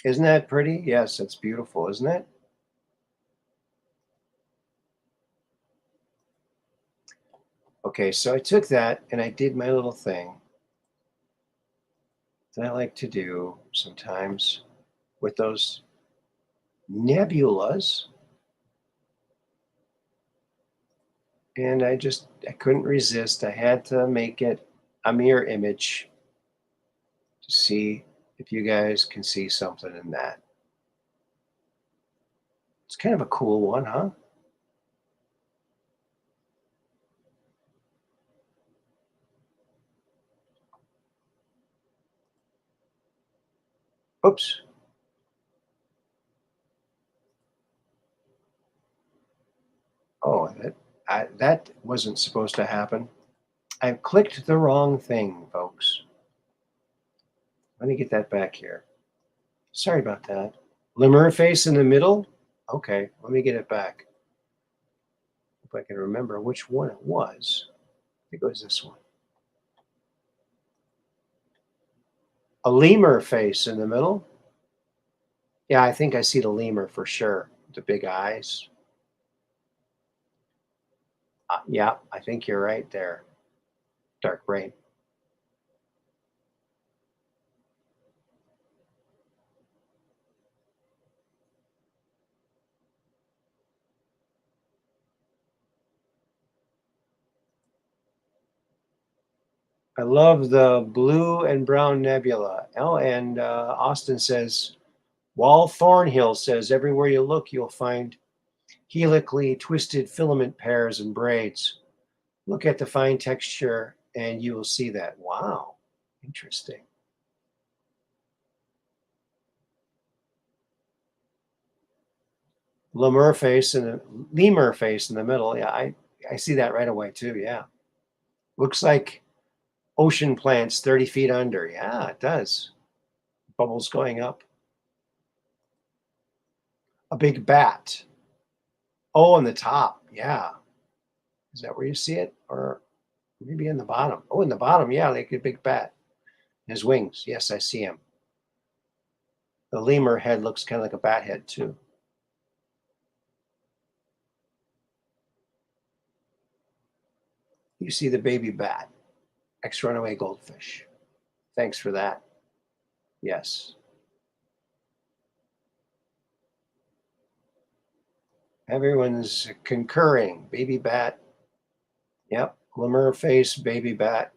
Isn't that pretty? Yes, that's beautiful, isn't it? Okay, so I took that and I did my little thing that I like to do sometimes with those nebulas. And I couldn't resist. I had to make it a mirror image to see if you guys can see something in that. It's kind of a cool one, huh? Oops. Oh, that wasn't supposed to happen. I clicked the wrong thing, folks. Let me get that back here. Sorry about that. Lemur face in the middle? Okay, let me get it back. If I can remember which one it was. I think it was this one. A lemur face in the middle? Yeah, I think I see the lemur for sure. The big eyes. Yeah, I think you're right there. Dark brain. I love the blue and brown nebula. Oh, and Austin says, Wall Thornhill says, everywhere you look, you'll find helically twisted filament pairs and braids. Look at the fine texture and you will see that. Wow, interesting. Lemur face and the lemur face in the middle. Yeah, I see that right away too. Yeah. Looks like ocean plants 30 feet under. Yeah, it does. Bubbles going up. A big bat. Oh, on the top. Yeah. Is that where you see it? Or maybe in the bottom? Oh, in the bottom. Yeah, like a big bat. His wings. Yes, I see him. The lemur head looks kind of like a bat head too. You see the baby bat. Ex runaway goldfish. Thanks for that. Yes. Everyone's concurring. Baby bat. Yep. Lemur face, baby bat.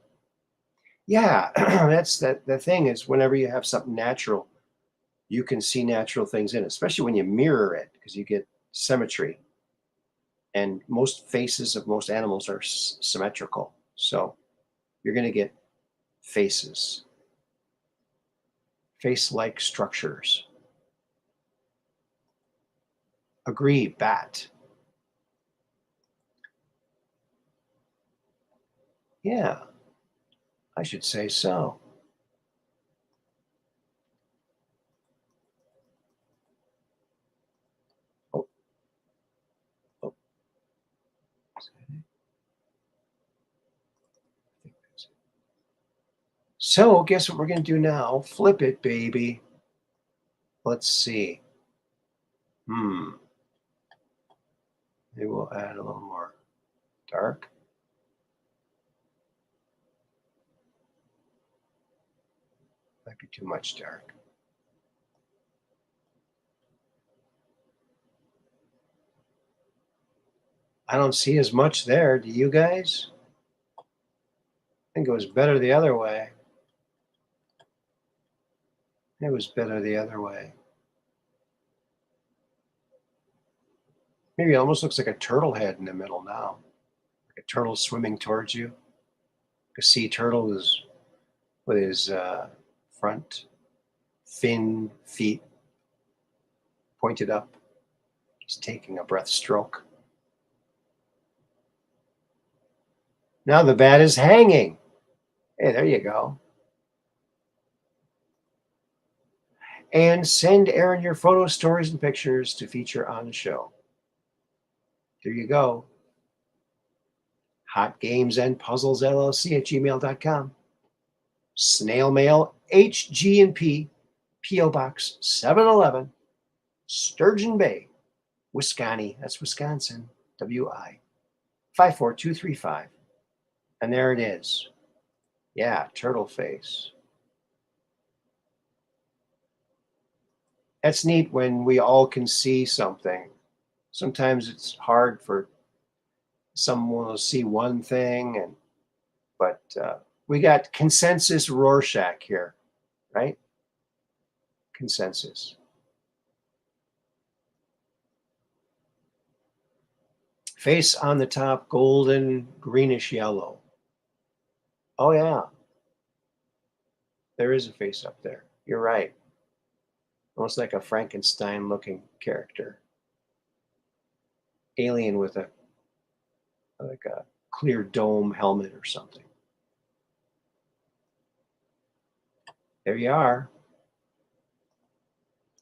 Yeah, that's the thing is whenever you have something natural, you can see natural things in it, especially when you mirror it because you get symmetry. And most faces of most animals are symmetrical. So you're going to get faces, face-like structures. Agree, bat. Yeah, I should say so. Oh, oh. So guess what we're going to do now? Flip it, baby. Let's see. Maybe we'll add a little more dark. Might be too much dark. I don't see as much there. Do you guys? I think it was better the other way. It was better the other way. Maybe it almost looks like a turtle head in the middle now. Like a turtle swimming towards you. A sea turtle is with his front fin feet pointed up. He's taking a breath stroke. Now the bat is hanging. Hey, there you go. And send Aaron your photos, stories, and pictures to feature on the show. There you go. hotgamesandpuzzlesllc at gmail.com. Snail mail, HG&P, P.O. Box 711, Sturgeon Bay, Wisconsin. That's Wisconsin, WI 54235. And there it is. Yeah, turtle face. That's neat when we all can see something. Sometimes it's hard for someone to see one thing, but we got consensus Rorschach here, right? Consensus. Face on the top, golden, greenish yellow. Oh, yeah. There is a face up there. You're right. Almost like a Frankenstein-looking character. Alien with a clear dome helmet or something. There you are.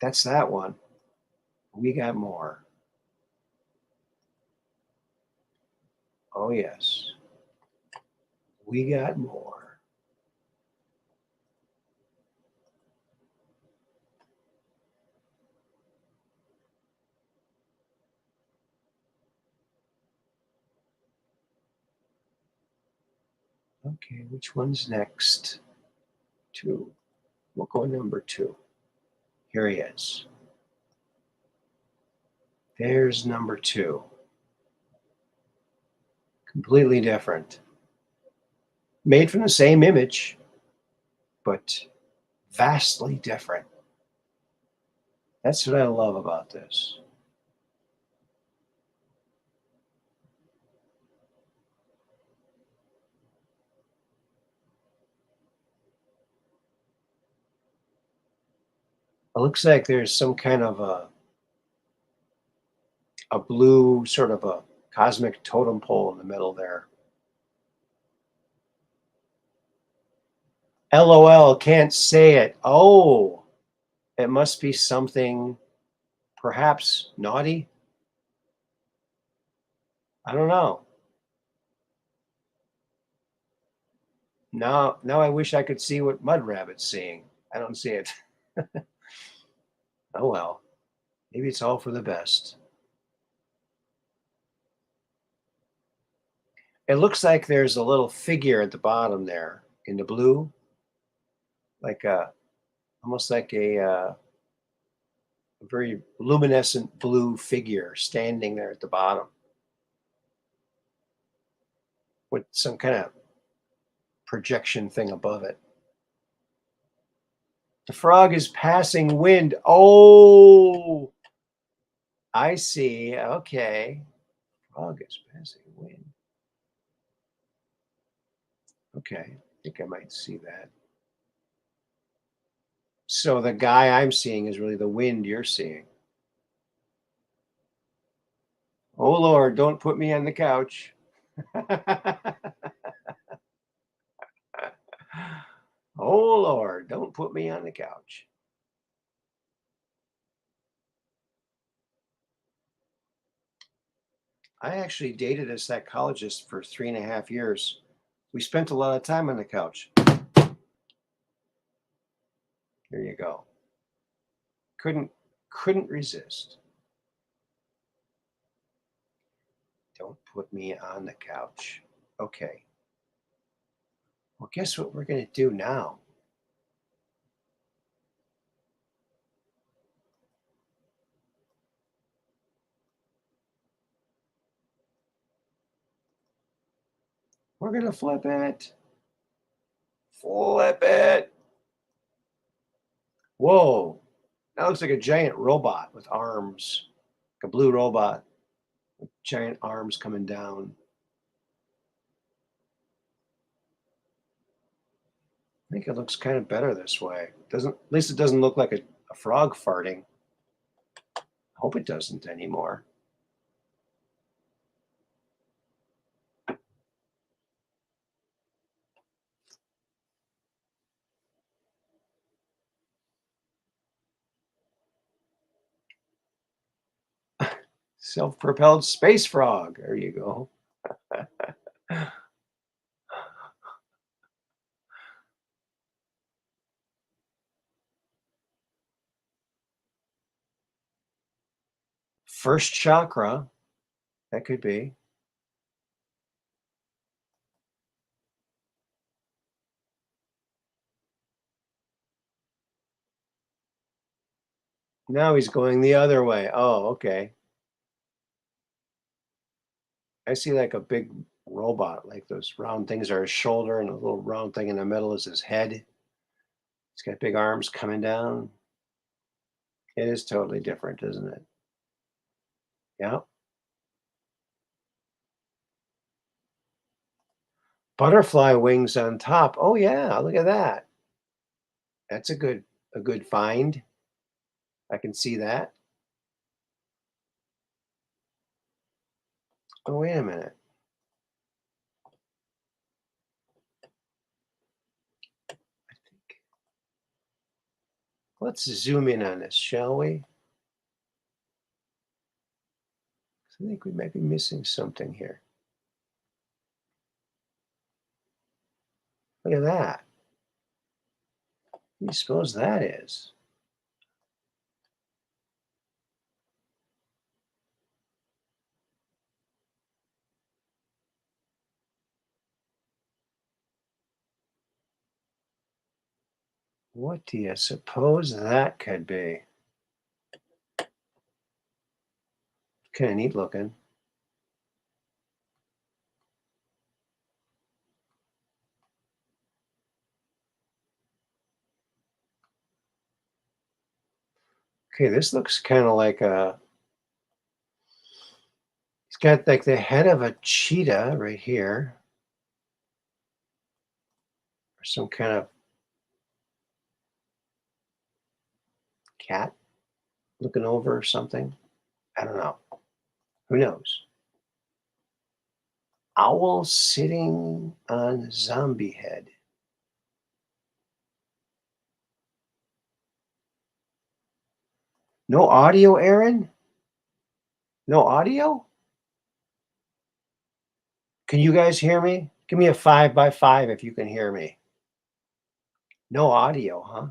That's that one. We got more. Oh, yes. We got more. Okay, which one's next? 2. We'll go number 2. Here he is. There's number 2. Completely different. Made from the same image, but vastly different. That's what I love about this. It looks like there's some kind of a blue sort of a cosmic totem pole in the middle there. LOL, can't say it. Oh, it must be something perhaps naughty. I don't know. Now I wish I could see what Mud Rabbit's seeing. I don't see it. Oh well, maybe it's all for the best. It looks like there's a little figure at the bottom there in the blue, like almost like a very luminescent blue figure standing there at the bottom with some kind of projection thing above it. The frog is passing wind. Oh, I see. Okay. Frog is passing wind. Okay. I think I might see that. So the guy I'm seeing is really the wind you're seeing. Oh, Lord, don't put me on the couch. Oh, Lord, don't put me on the couch. I actually dated a psychologist for 3.5 years. We spent a lot of time on the couch. There you go. Couldn't resist. put me on the couch. Okay. Well, guess what we're going to do now? We're going to flip it. Flip it. Whoa. That looks like a giant robot with arms. Like a blue robot with giant arms coming down. I think it looks kind of better this way. At least it doesn't look like a frog farting. I hope it doesn't anymore. Self-propelled space frog. There you go. First chakra. That could be. Now he's going the other way. Oh, okay. I see like a big robot, like those round things are his shoulder, and a little round thing in the middle is his head. He's got big arms coming down. It is totally different, isn't it? Yeah. Butterfly wings on top. Oh yeah, look at that. That's a good find. I can see that. Oh, wait a minute. I think let's zoom in on this, shall we? I think we might be missing something here. Look at that. What do you suppose that is? What do you suppose that could be? Kind of neat looking. Okay, this looks kind of like he's got like the head of a cheetah right here, or some kind of cat looking over or something. I don't know. Who knows? Owl sitting on zombie head. No audio, Aaron? No audio? Can you guys hear me? Give me a 5x5 if you can hear me. No audio, huh?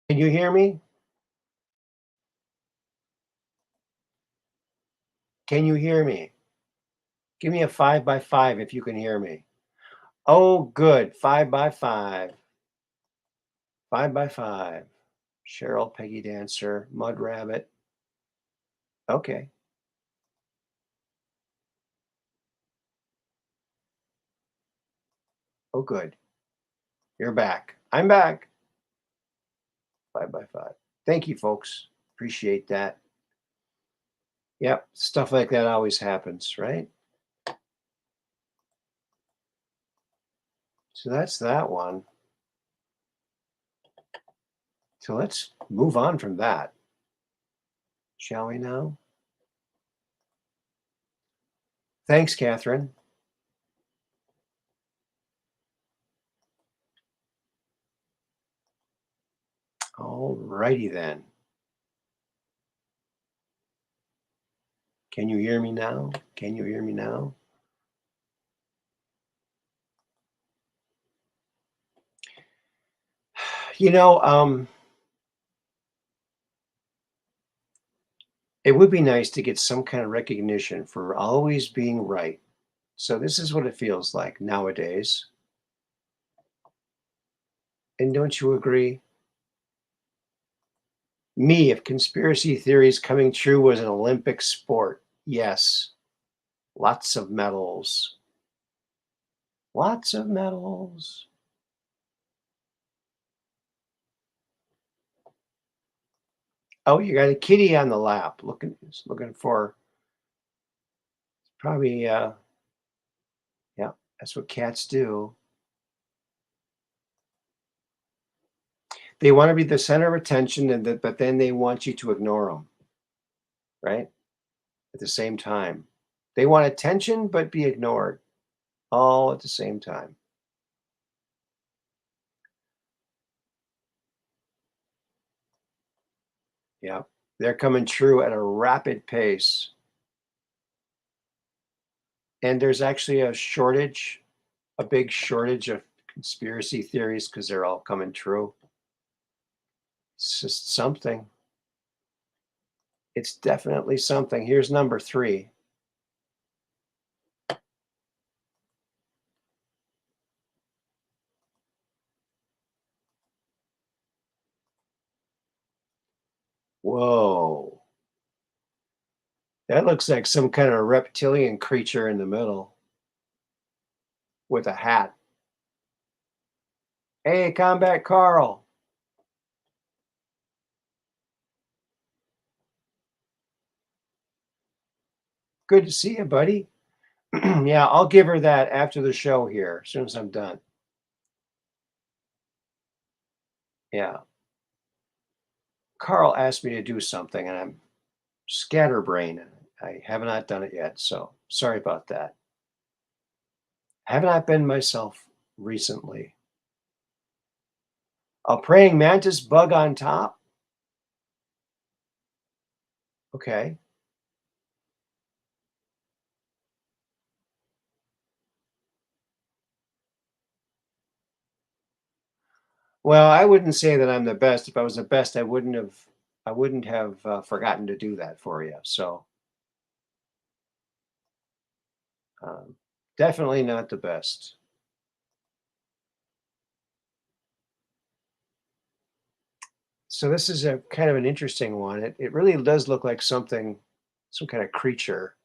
Can you hear me? Can you hear me? Give me a 5x5 if you can hear me. Oh, good. 5x5. 5x5. Cheryl, Peggy Dancer, Mud Rabbit. Okay. Oh, good. You're back. I'm back. 5x5. Thank you, folks. Appreciate that. Yep. Stuff like that always happens, right? So that's that one. So let's move on from that. Shall we now? Thanks, Catherine. All righty then. Can you hear me now? Can you hear me now? You know, it would be nice to get some kind of recognition for always being right. So this is what it feels like nowadays. And don't you agree? Me, if conspiracy theories coming true was an Olympic sport, yes. Lots of medals. Lots of medals. Oh, you got a kitty on the lap looking for probably yeah, that's what cats do. They want to be the center of attention but then they want you to ignore them, right? At the same time. They want attention but be ignored all at the same time. Yeah. They're coming true at a rapid pace. And there's actually a big shortage of conspiracy theories because they're all coming true. It's just something. It's definitely something. Here's number 3. Whoa. That looks like some kind of reptilian creature in the middle with a hat. Hey, Combat Carl. Good to see you, buddy. Yeah, I'll give her that after the show here, as soon as I'm done. Yeah. Carl asked me to do something, and I'm scatterbrained. I have not done it yet, so sorry about that. Have not been myself recently. A praying mantis bug on top? Okay. Well, I wouldn't say that I'm the best. If I was the best, I wouldn't have forgotten to do that for you. So, um, definitely not the best. So this is a kind of an interesting one. It really does look like something, some kind of creature.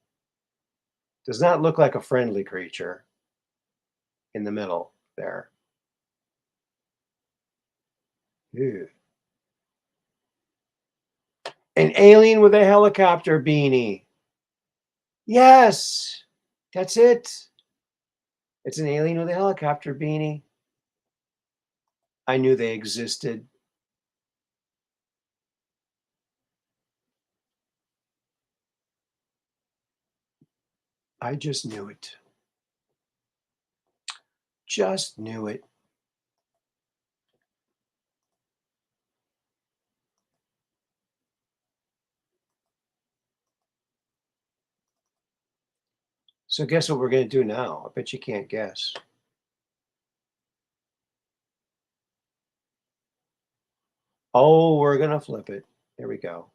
Does not look like a friendly creature in the middle there. Ew. An alien with a helicopter beanie. Yes, that's it. It's an alien with a helicopter beanie. I knew they existed. I just knew it. Just knew it. So guess what we're going to do now? I bet you can't guess. Oh, we're going to flip it. There we go.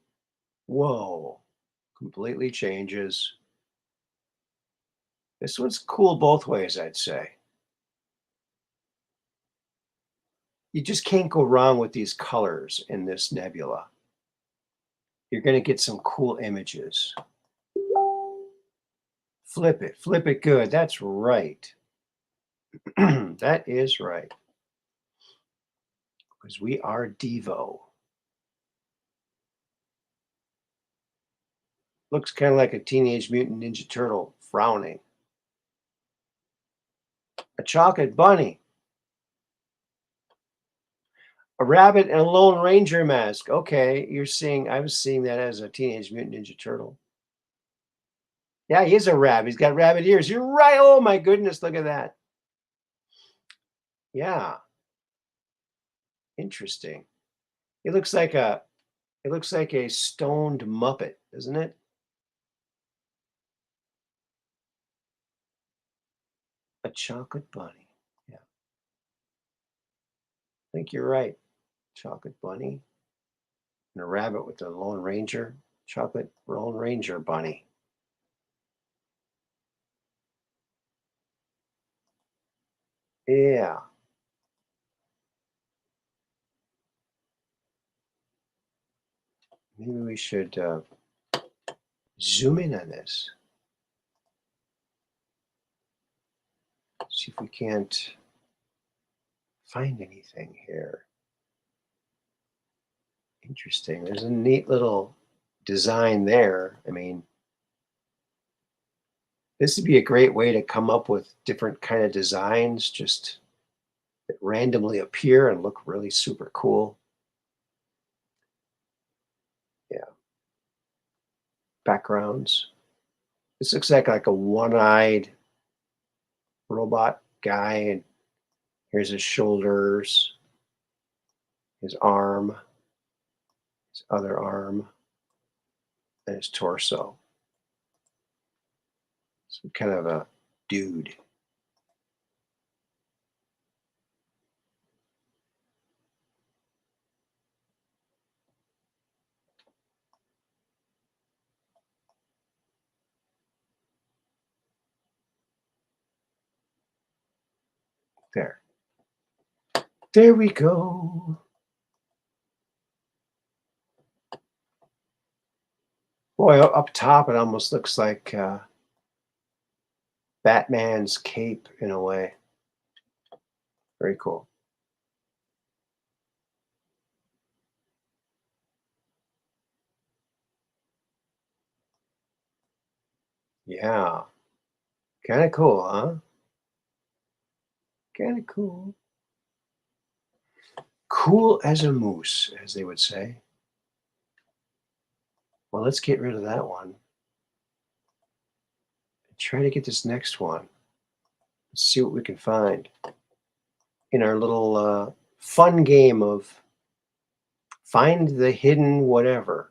Whoa. Completely changes. This one's cool both ways, I'd say. You just can't go wrong with these colors in this nebula. You're going to get some cool images. Flip it good. That's right. That is right. Because we are Devo. Looks kind of like a Teenage Mutant Ninja Turtle frowning. A chocolate bunny. A rabbit and a Lone Ranger mask. Okay, I was seeing that as a Teenage Mutant Ninja Turtle. Yeah, he is a rabbit. He's got rabbit ears. You're right. Oh my goodness, look at that. Yeah, interesting. It looks like a stoned Muppet, doesn't it? A chocolate bunny. Yeah, I think you're right. chocolate bunny, and a rabbit with the Lone Ranger, chocolate Lone Ranger bunny. Yeah. Maybe we should zoom in on this. See if we can't find anything here. Interesting. There's a neat little design there. I mean, this would be a great way to come up with different kind of designs just that randomly appear and look really super cool. Yeah. Backgrounds. This looks like a one-eyed robot guy, and here's his shoulders, his arm, his other arm, and his torso. Some kind of a dude. There. There we go. Boy, up top it almost looks like Batman's cape in a way. Very cool. Yeah. Kind of cool, huh? Kind of cool. Cool as a moose, as they would say. Well, let's get rid of that one. Try to get this next one. Let's see what we can find in our little fun game of find the hidden whatever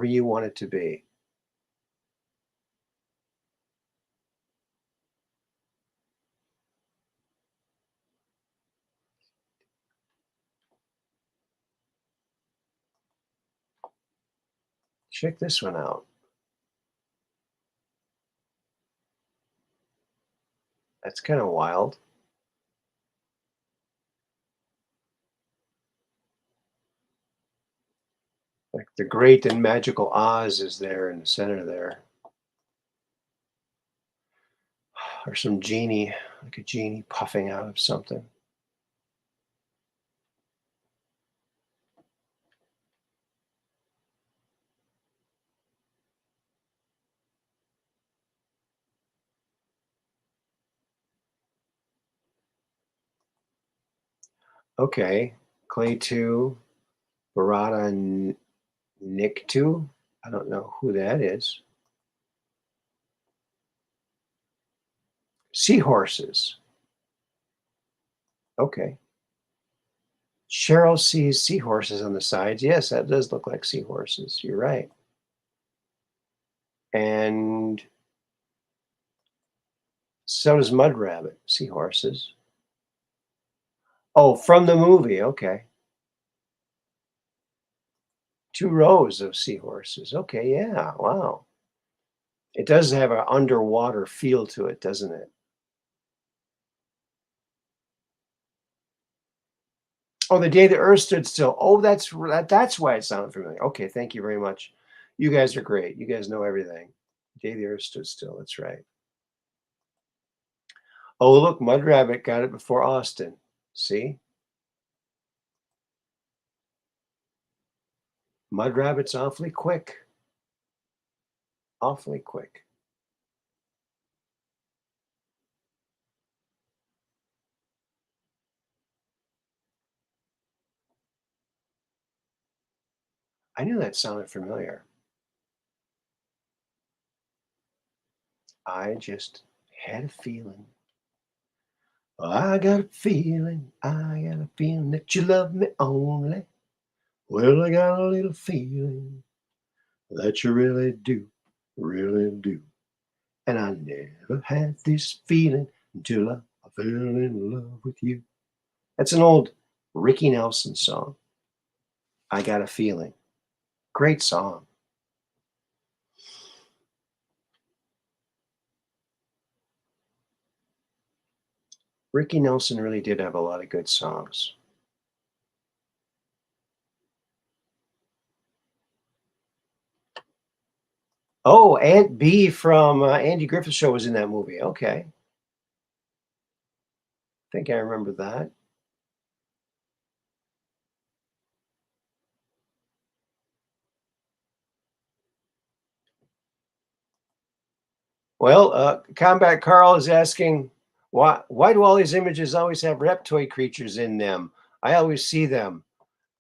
you want it to be. Check this one out. That's kind of wild. Like the great and magical Oz is there in the center there. Or some genie, like a genie puffing out of something. Okay, Clay 2, Barada and Nick 2. I don't know who that is. Seahorses. Okay. Cheryl sees seahorses on the sides. Yes, that does look like seahorses. You're right. And so does Mud Rabbit. Seahorses. Oh, from the movie. Okay. 2 rows of seahorses. Okay, yeah. Wow. It does have an underwater feel to it, doesn't it? Oh, The Day the Earth Stood Still. Oh, that's why it sounded familiar. Okay, thank you very much. You guys are great. You guys know everything. The Day the Earth Stood Still. That's right. Oh, look, Mud Rabbit got it before Austin. See? Mud Rabbit's awfully quick. Awfully quick. I knew that sounded familiar. I just had a feeling. I got a feeling. I got a feeling that you love me only. Well, I got a little feeling that you really do, really do. And I never had this feeling until I fell in love with you. That's an old Ricky Nelson song. I Got a Feeling. Great song. Ricky Nelson really did have a lot of good songs. Oh, Aunt B from Andy Griffith Show was in that movie. Okay. I think I remember that. Well, Combat Carl is asking, why do all these images always have reptoid creatures in them? I always see them.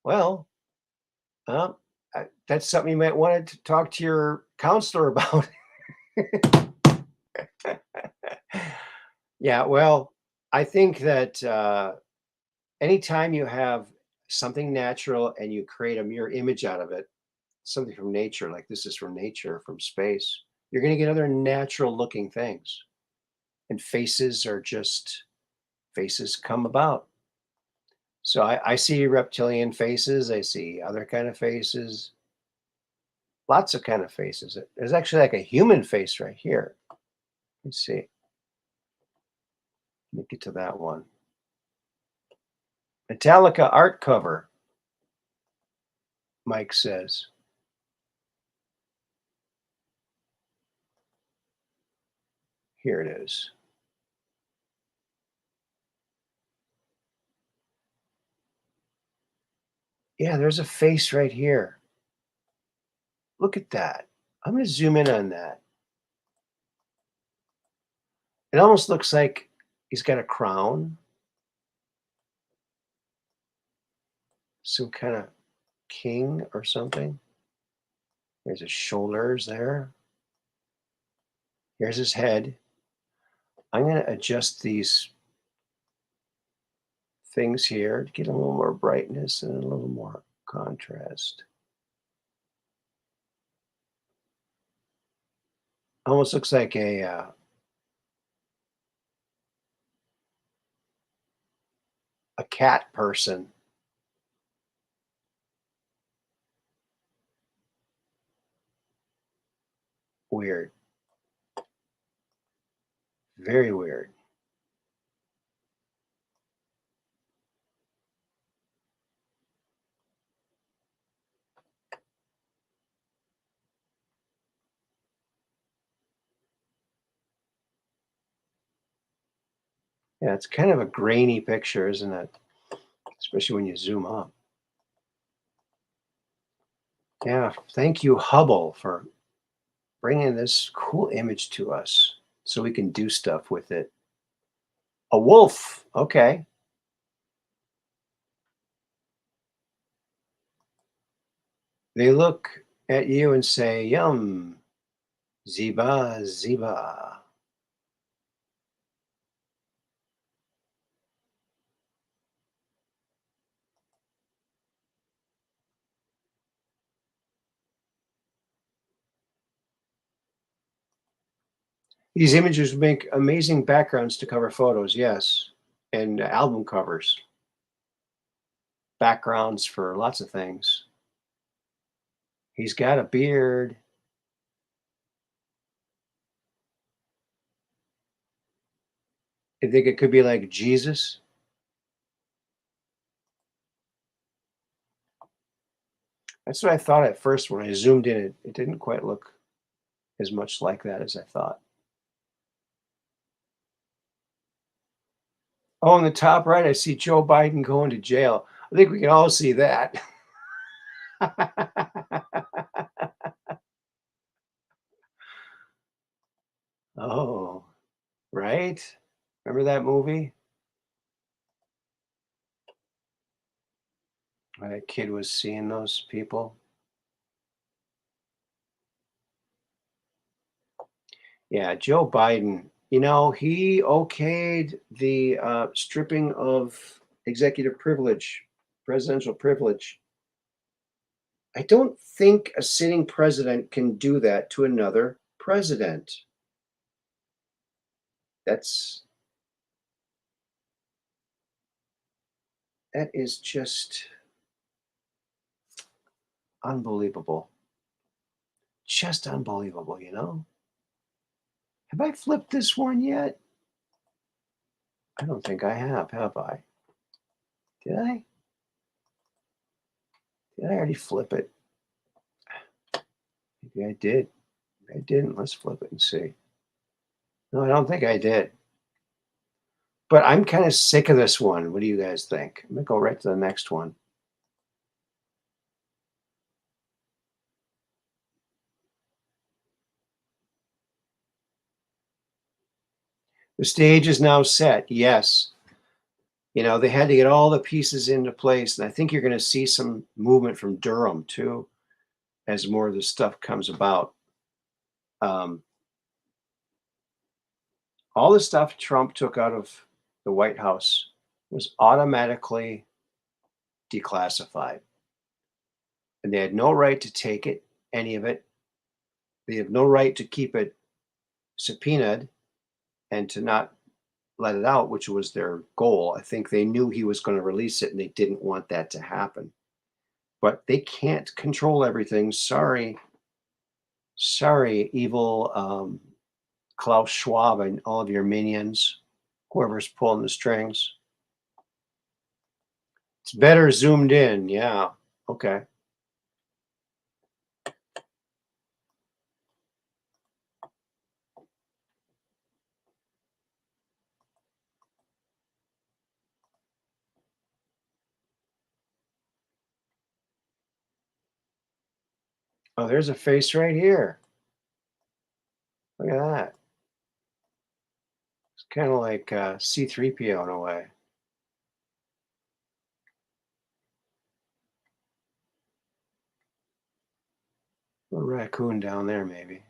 Well, uh, that's something you might want to talk to your counselor about. Yeah, well, I think that anytime you have something natural and you create a mirror image out of it, something from nature, like this is from nature, from space, you're going to get other natural looking things. And faces are just faces come about. So I see reptilian faces. I see other kind of faces, lots of kind of faces. There's actually like a human face right here. Let's see. Let me get to that one. Metallica art cover, Mike says. Here it is. Yeah, there's a face right here. Look at that. I'm going to zoom in on that. It almost looks like he's got a crown, some kind of king or something. There's his shoulders there. Here's his head. I'm going to adjust these things here to get a little more brightness and a little more contrast. Almost looks like a cat person. Weird. Very weird. Yeah, it's kind of a grainy picture, isn't it? Especially when you zoom up. Yeah, thank you, Hubble, for bringing this cool image to us so we can do stuff with it. A wolf. Okay. They look at you and say, yum, ziba, ziba. These images make amazing backgrounds to cover photos, yes, and album covers, backgrounds for lots of things. He's got a beard. I think it could be like Jesus. That's what I thought at first when I zoomed in. It didn't quite look as much like that as I thought. Oh, in the top right, I see Joe Biden going to jail. I think we can all see that. Oh, right? Remember that movie? Where that kid was seeing those people? Yeah, Joe Biden, he okayed the stripping of executive privilege, presidential privilege. I don't think a sitting president can do that to another president. That's that is just Unbelievable. Just unbelievable, you know? Have I flipped this one yet? I don't think I have I? Did I? Did I already flip it? Maybe I did. Maybe I didn't. Let's flip it and see. No, I don't think I did. But I'm kind of sick of this one. What do you guys think? I'm going to go right to the next one. The stage is now set. Yes. You know, they had to get all the pieces into place. And I think you're going to see some movement from Durham too, as more of the stuff comes about. All the stuff Trump took out of the White House was automatically declassified. And they had no right to take it, any of it. They have no right to keep it subpoenaed and to not let it out, which was their goal. I think they knew he was going to release it and they didn't want that to happen. But they can't control everything. Sorry, evil Klaus Schwab and all of your minions, whoever's pulling the strings. It's better zoomed in. Yeah. Okay. Oh, there's a face right here. Look at that. It's kind of like C-3PO in a way. A little raccoon down there, maybe.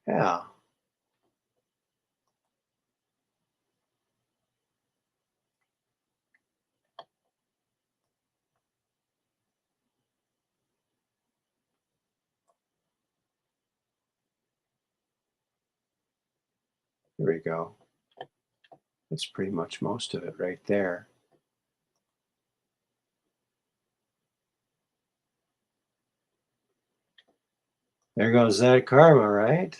Yeah. There we go. That's pretty much most of it right there. There goes that karma, right?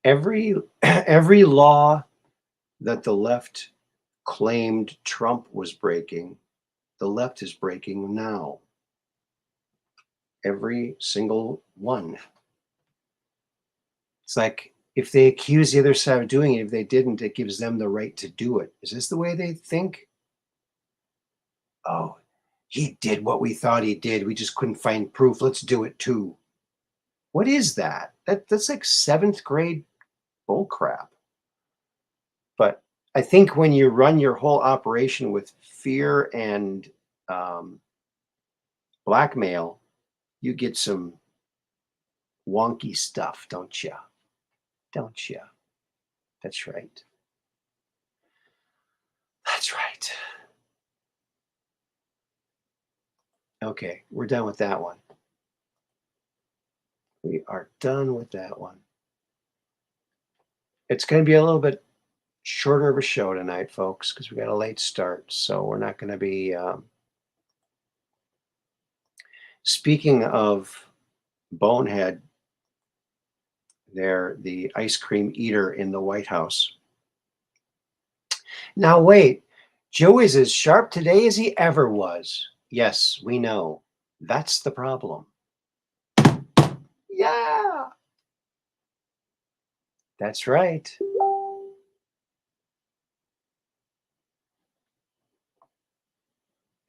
Every every law that the left claimed Trump was breaking, the left is breaking now. Every single one. It's like if they accuse the other side of doing it, if they didn't, it gives them the right to do it. Is this the way they think? Oh, he did what we thought he did. We just couldn't find proof. Let's do it too. What is that? That's like 7th grade bullcrap. But I think when you run your whole operation with fear and blackmail, you get some wonky stuff, don't you? Don't you? That's right. That's right. Okay, we're done with that one. We are done with that one. It's going to be a little bit shorter of a show tonight, folks, because we got a late start. So we're not going to be. Speaking of Bonehead, there, the ice cream eater in the White House. Now, wait, Joe is as sharp today as he ever was. Yes, we know. That's the problem. Yeah. That's right.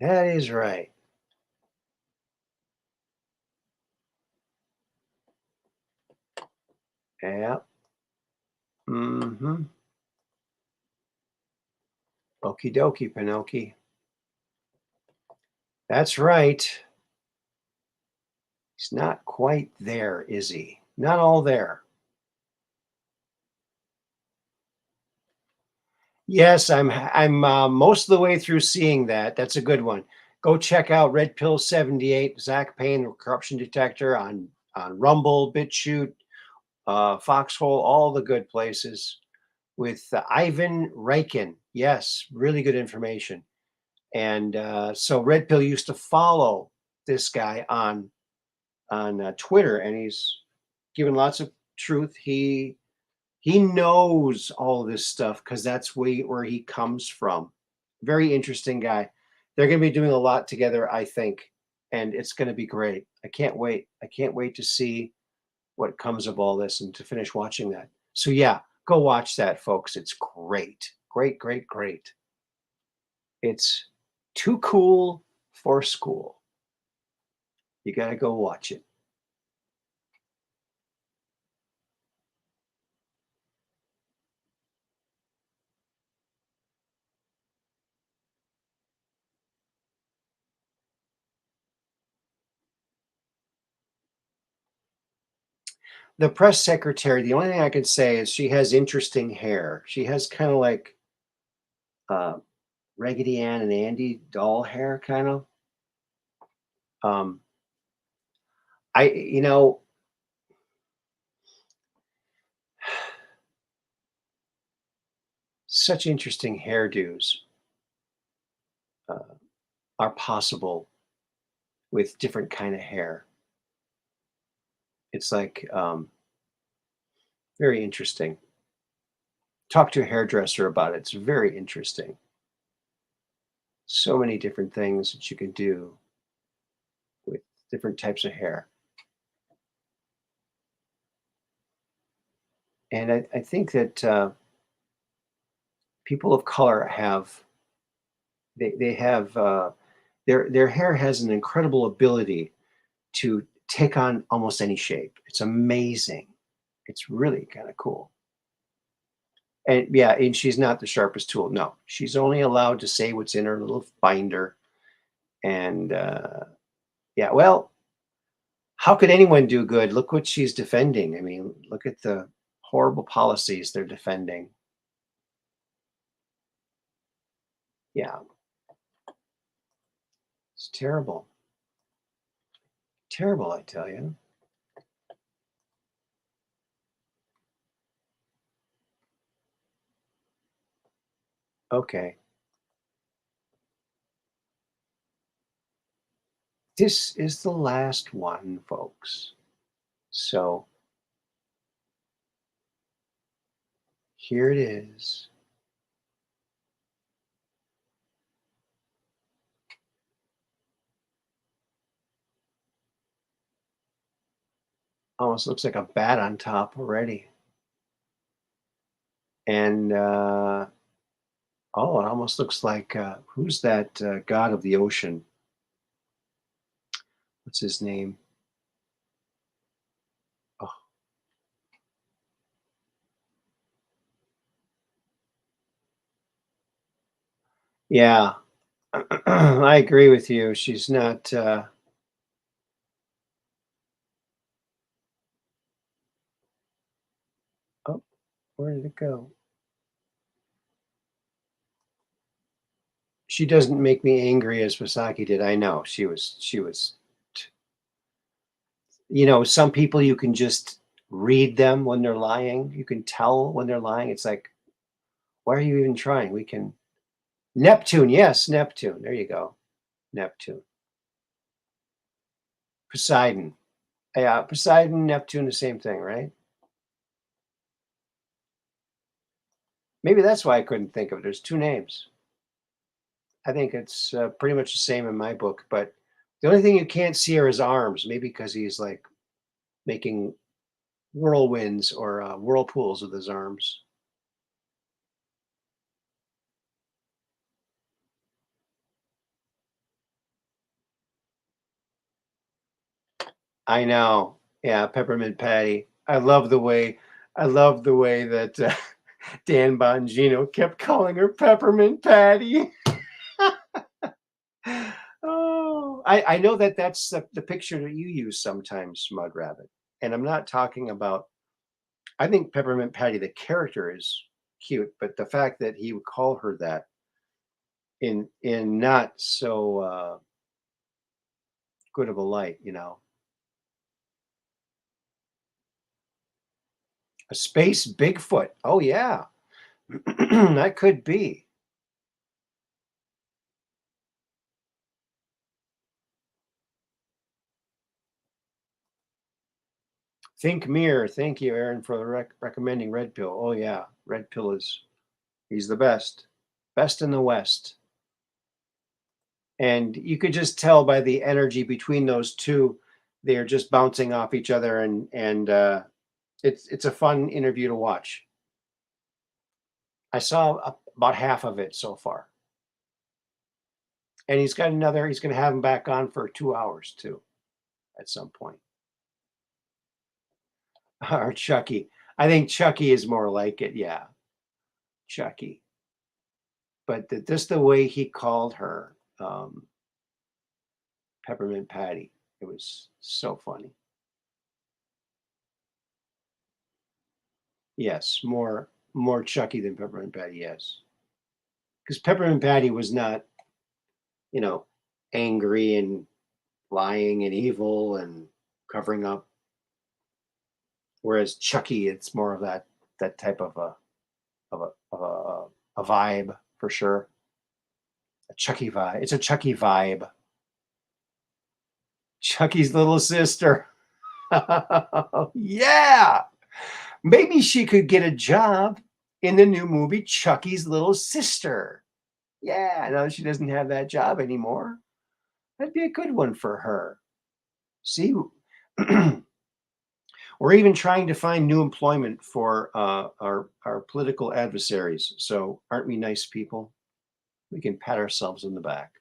That is right. Yeah. Mm-hmm. Okie dokie, Pinocchio. That's right. He's not quite there, is he? Not all there. Yes, I'm most of the way through seeing that. That's a good one. Go check out Red Pill 78, Zach Payne, Corruption Detector on Rumble, BitChute, Foxhole, all the good places with Ivan Reichen. Yes, really good information. And so Red Pill used to follow this guy on Twitter, and he's given lots of truth. He knows all this stuff because that's where he comes from. Very interesting guy. They're going to be doing a lot together, I think, and it's going to be great. I can't wait. I can't wait to see what comes of all this and to finish watching that. So yeah, go watch that, folks. It's great. Great, great, great. It's too cool for school. You got to go watch it. The press secretary, the only thing I can say is she has interesting hair. She has kind of like uh, Raggedy Ann and Andy doll hair, kind of. Um, you know, such interesting hairdos uh, are possible with different kind of hair. It's like very interesting. Talk to a hairdresser about it. It's very interesting. So many different things that you can do with different types of hair. And I think that people of color have they have their hair has an incredible ability to take on almost any shape. It's amazing. It's really kind of cool. And yeah, and she's not the sharpest tool. No, she's only allowed to say what's in her little binder. And yeah, well, how could anyone do good? Look what she's defending. I mean, look at the horrible policies they're defending. Yeah, it's terrible. Terrible, I tell you. Okay. This is the last one, folks. So here it is. Almost looks like a bat on top already. And oh, it almost looks like who's that god of the ocean? What's his name? Oh, yeah, I agree with you. She's not. Oh, where did it go? She doesn't make me angry as Misaki did. I know she was. She was. You know, some people you can just read them when they're lying. You can tell when they're lying. It's like, why are you even trying? We can. Neptune, yes, Neptune. There you go. Neptune. Poseidon. Yeah, Poseidon, Neptune, the same thing, right? Maybe that's why I couldn't think of it. There's two names. I think it's pretty much the same in my book, but the only thing you can't see are his arms, maybe because he's like making whirlwinds or whirlpools with his arms. I know. Yeah, Peppermint Patty. I love the way that Dan Bongino kept calling her Peppermint Patty. Oh, I know that that's the picture that you use sometimes, Mud Rabbit. And I'm not talking about, I think Peppermint Patty, the character is cute, but the fact that he would call her that in not so good of a light, you know. A space Bigfoot. Oh, yeah. That could be. Think Mirror. Thank you, Aaron, for recommending Red Pill. Oh, yeah. Red Pill he's the best. Best in the West. And you could just tell by the energy between those two, they're just bouncing off each other, and it's a fun interview to watch. I saw about half of it so far, and he's going to have him back on for 2 hours too, at some point. Or Chucky. I think Chucky is more like it. Yeah, Chucky. But just the way he called her, Peppermint Patty, it was so funny. Yes, more Chucky than Peppermint Patty. Yes, because Peppermint Patty was not, angry and lying and evil and covering up. Whereas Chucky, it's more of that type of a vibe for sure. A Chucky vibe. It's a Chucky vibe. Chucky's little sister. Yeah. Maybe she could get a job in the new movie Chucky's Little Sister. Yeah, now she doesn't have that job anymore. That'd be a good one for her. See, we're even trying to find new employment for our political adversaries. So aren't we nice people? We can pat ourselves on the back.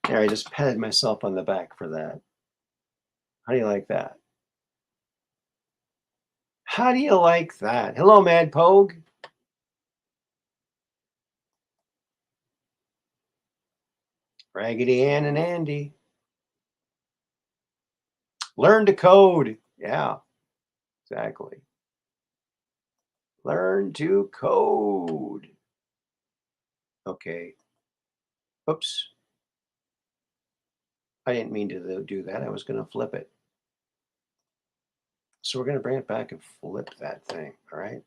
There, I just patted myself on the back for that. How do you like that? How do you like that? Hello, Mad Pogue. Raggedy Ann and Andy. Learn to code. Yeah, exactly. Learn to code. Okay. Oops. I didn't mean to do that. I was going to flip it. So we're going to bring it back and flip that thing. All right.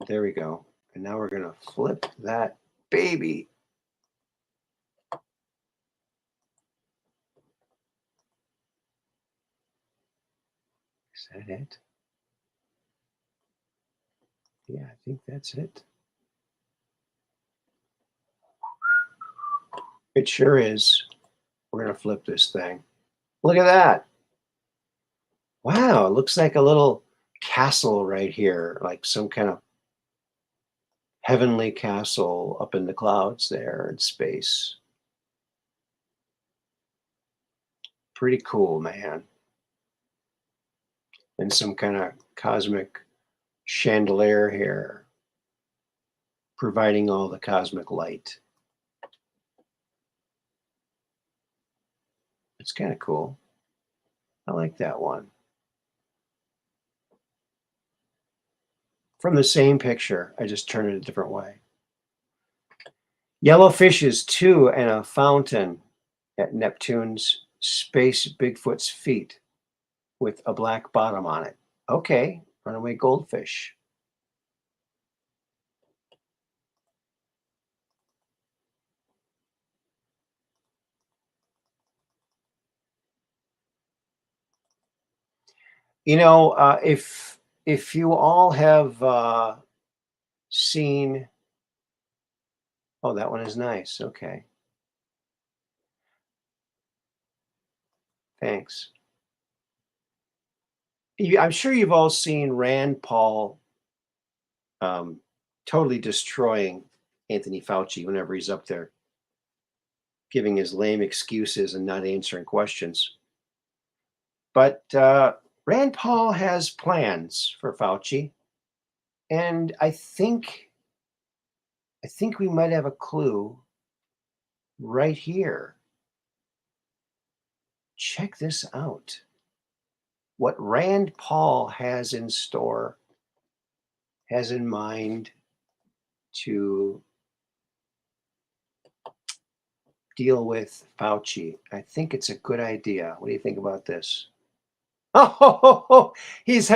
There we go. And now we're going to flip that baby. Is that it? Yeah, I think that's it. It sure is. We're going to flip this thing. Look at that. Wow, it looks like a little castle right here, like some kind of heavenly castle up in the clouds there in space. Pretty cool, man. And some kind of cosmic chandelier here, providing all the cosmic light. It's kind of cool. I like that one. From the same picture, I just turned it a different way. Yellow fishes, too, and a fountain at Neptune's space Bigfoot's feet with a black bottom on it. Okay, runaway goldfish. If you all have seen, oh, that one is nice. Okay, thanks. I'm sure you've all seen Rand Paul totally destroying Anthony Fauci whenever he's up there giving his lame excuses and not answering questions. But Rand Paul has plans for Fauci, and I think we might have a clue right here. Check this out. What Rand Paul has in store, has in mind to deal with Fauci. I think it's a good idea. What do you think about this? Oh, he's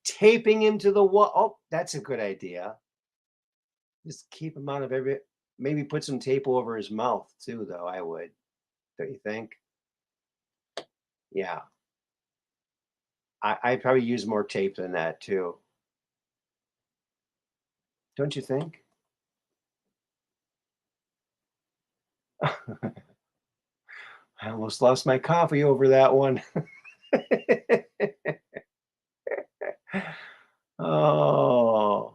taping him to the wall. Oh, that's a good idea. Just keep him out of every. Maybe put some tape over his mouth too, though. I would. Don't you think? Yeah, I'd probably use more tape than that too. Don't you think? I almost lost my coffee over that one. Oh,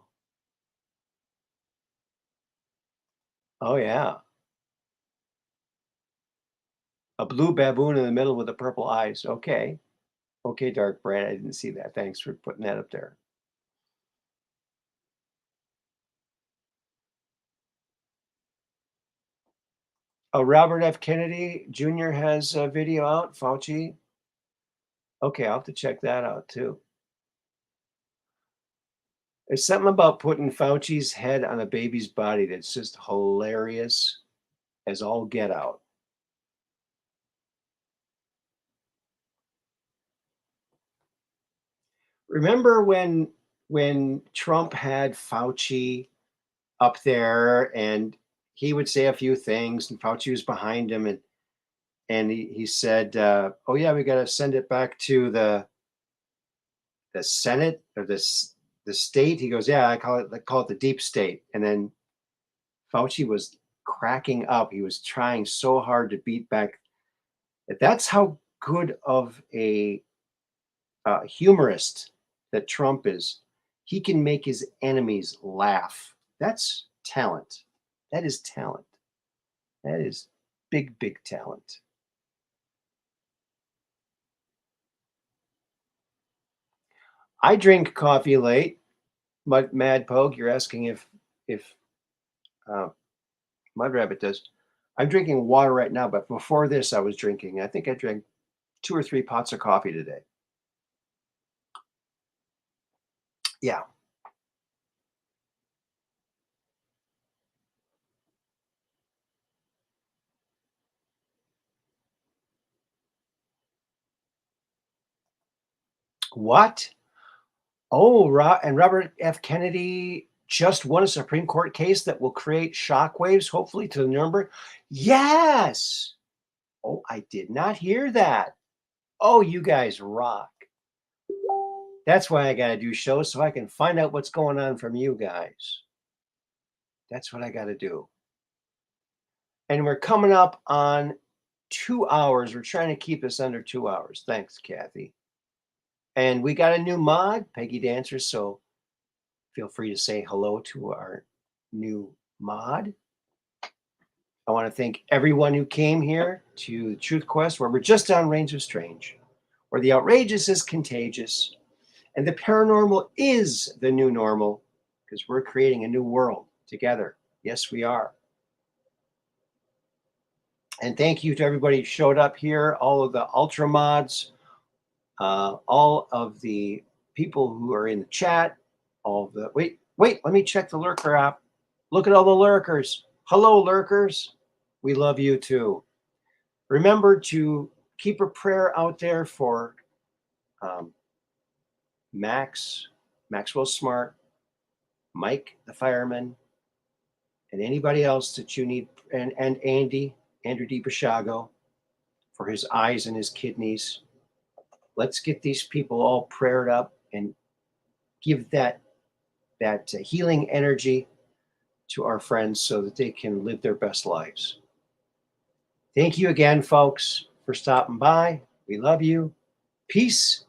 oh yeah. A blue baboon in the middle with the purple eyes. Okay. Okay, Dark Brand. I didn't see that. Thanks for putting that up there. Robert F. Kennedy Jr. has a video out, Fauci. Okay, I'll have to check that out too. There's something about putting Fauci's head on a baby's body that's just hilarious as all get out. Remember when Trump had Fauci up there and he would say a few things and Fauci was behind him and he said, oh yeah, we got to send it back to the Senate or the state. He goes, yeah, I call it the deep state. And then Fauci was cracking up. He was trying so hard to beat back. That's how good of a humorist that Trump is. He can make his enemies laugh. That's talent. That is talent. That is big, big talent. I drink coffee late. Mad Pogue, you're asking if Mud Rabbit does. I'm drinking water right now, but before this, I was drinking. I think I drank 2 or 3 pots of coffee today. Yeah. What? Oh, and Robert F. Kennedy just won a Supreme Court case that will create shockwaves, hopefully, to the Nuremberg. Yes. Oh, I did not hear that. Oh, you guys rock. That's why I got to do shows so I can find out what's going on from you guys. That's what I got to do. And we're coming up on 2 hours. We're trying to keep this under 2 hours. Thanks, Kathy. And we got a new mod, Peggy Dancer. So feel free to say hello to our new mod. I want to thank everyone who came here to Truth Quest, where we're just on Range of Strange, where the outrageous is contagious and the paranormal is the new normal, because we're creating a new world together. Yes, we are. And thank you to everybody who showed up here, all of the Ultra mods, all of the people who are in the chat, all of the wait, let me check the lurker app. Look at all the lurkers. Hello, lurkers. We love you too. Remember to keep a prayer out there for Maxwell Smart, Mike the fireman, and anybody else that you need, and Andrew DiPasciago, for his eyes and his kidneys. Let's get these people all prayed up and give that healing energy to our friends so that they can live their best lives. Thank you again, folks, for stopping by. We love you. Peace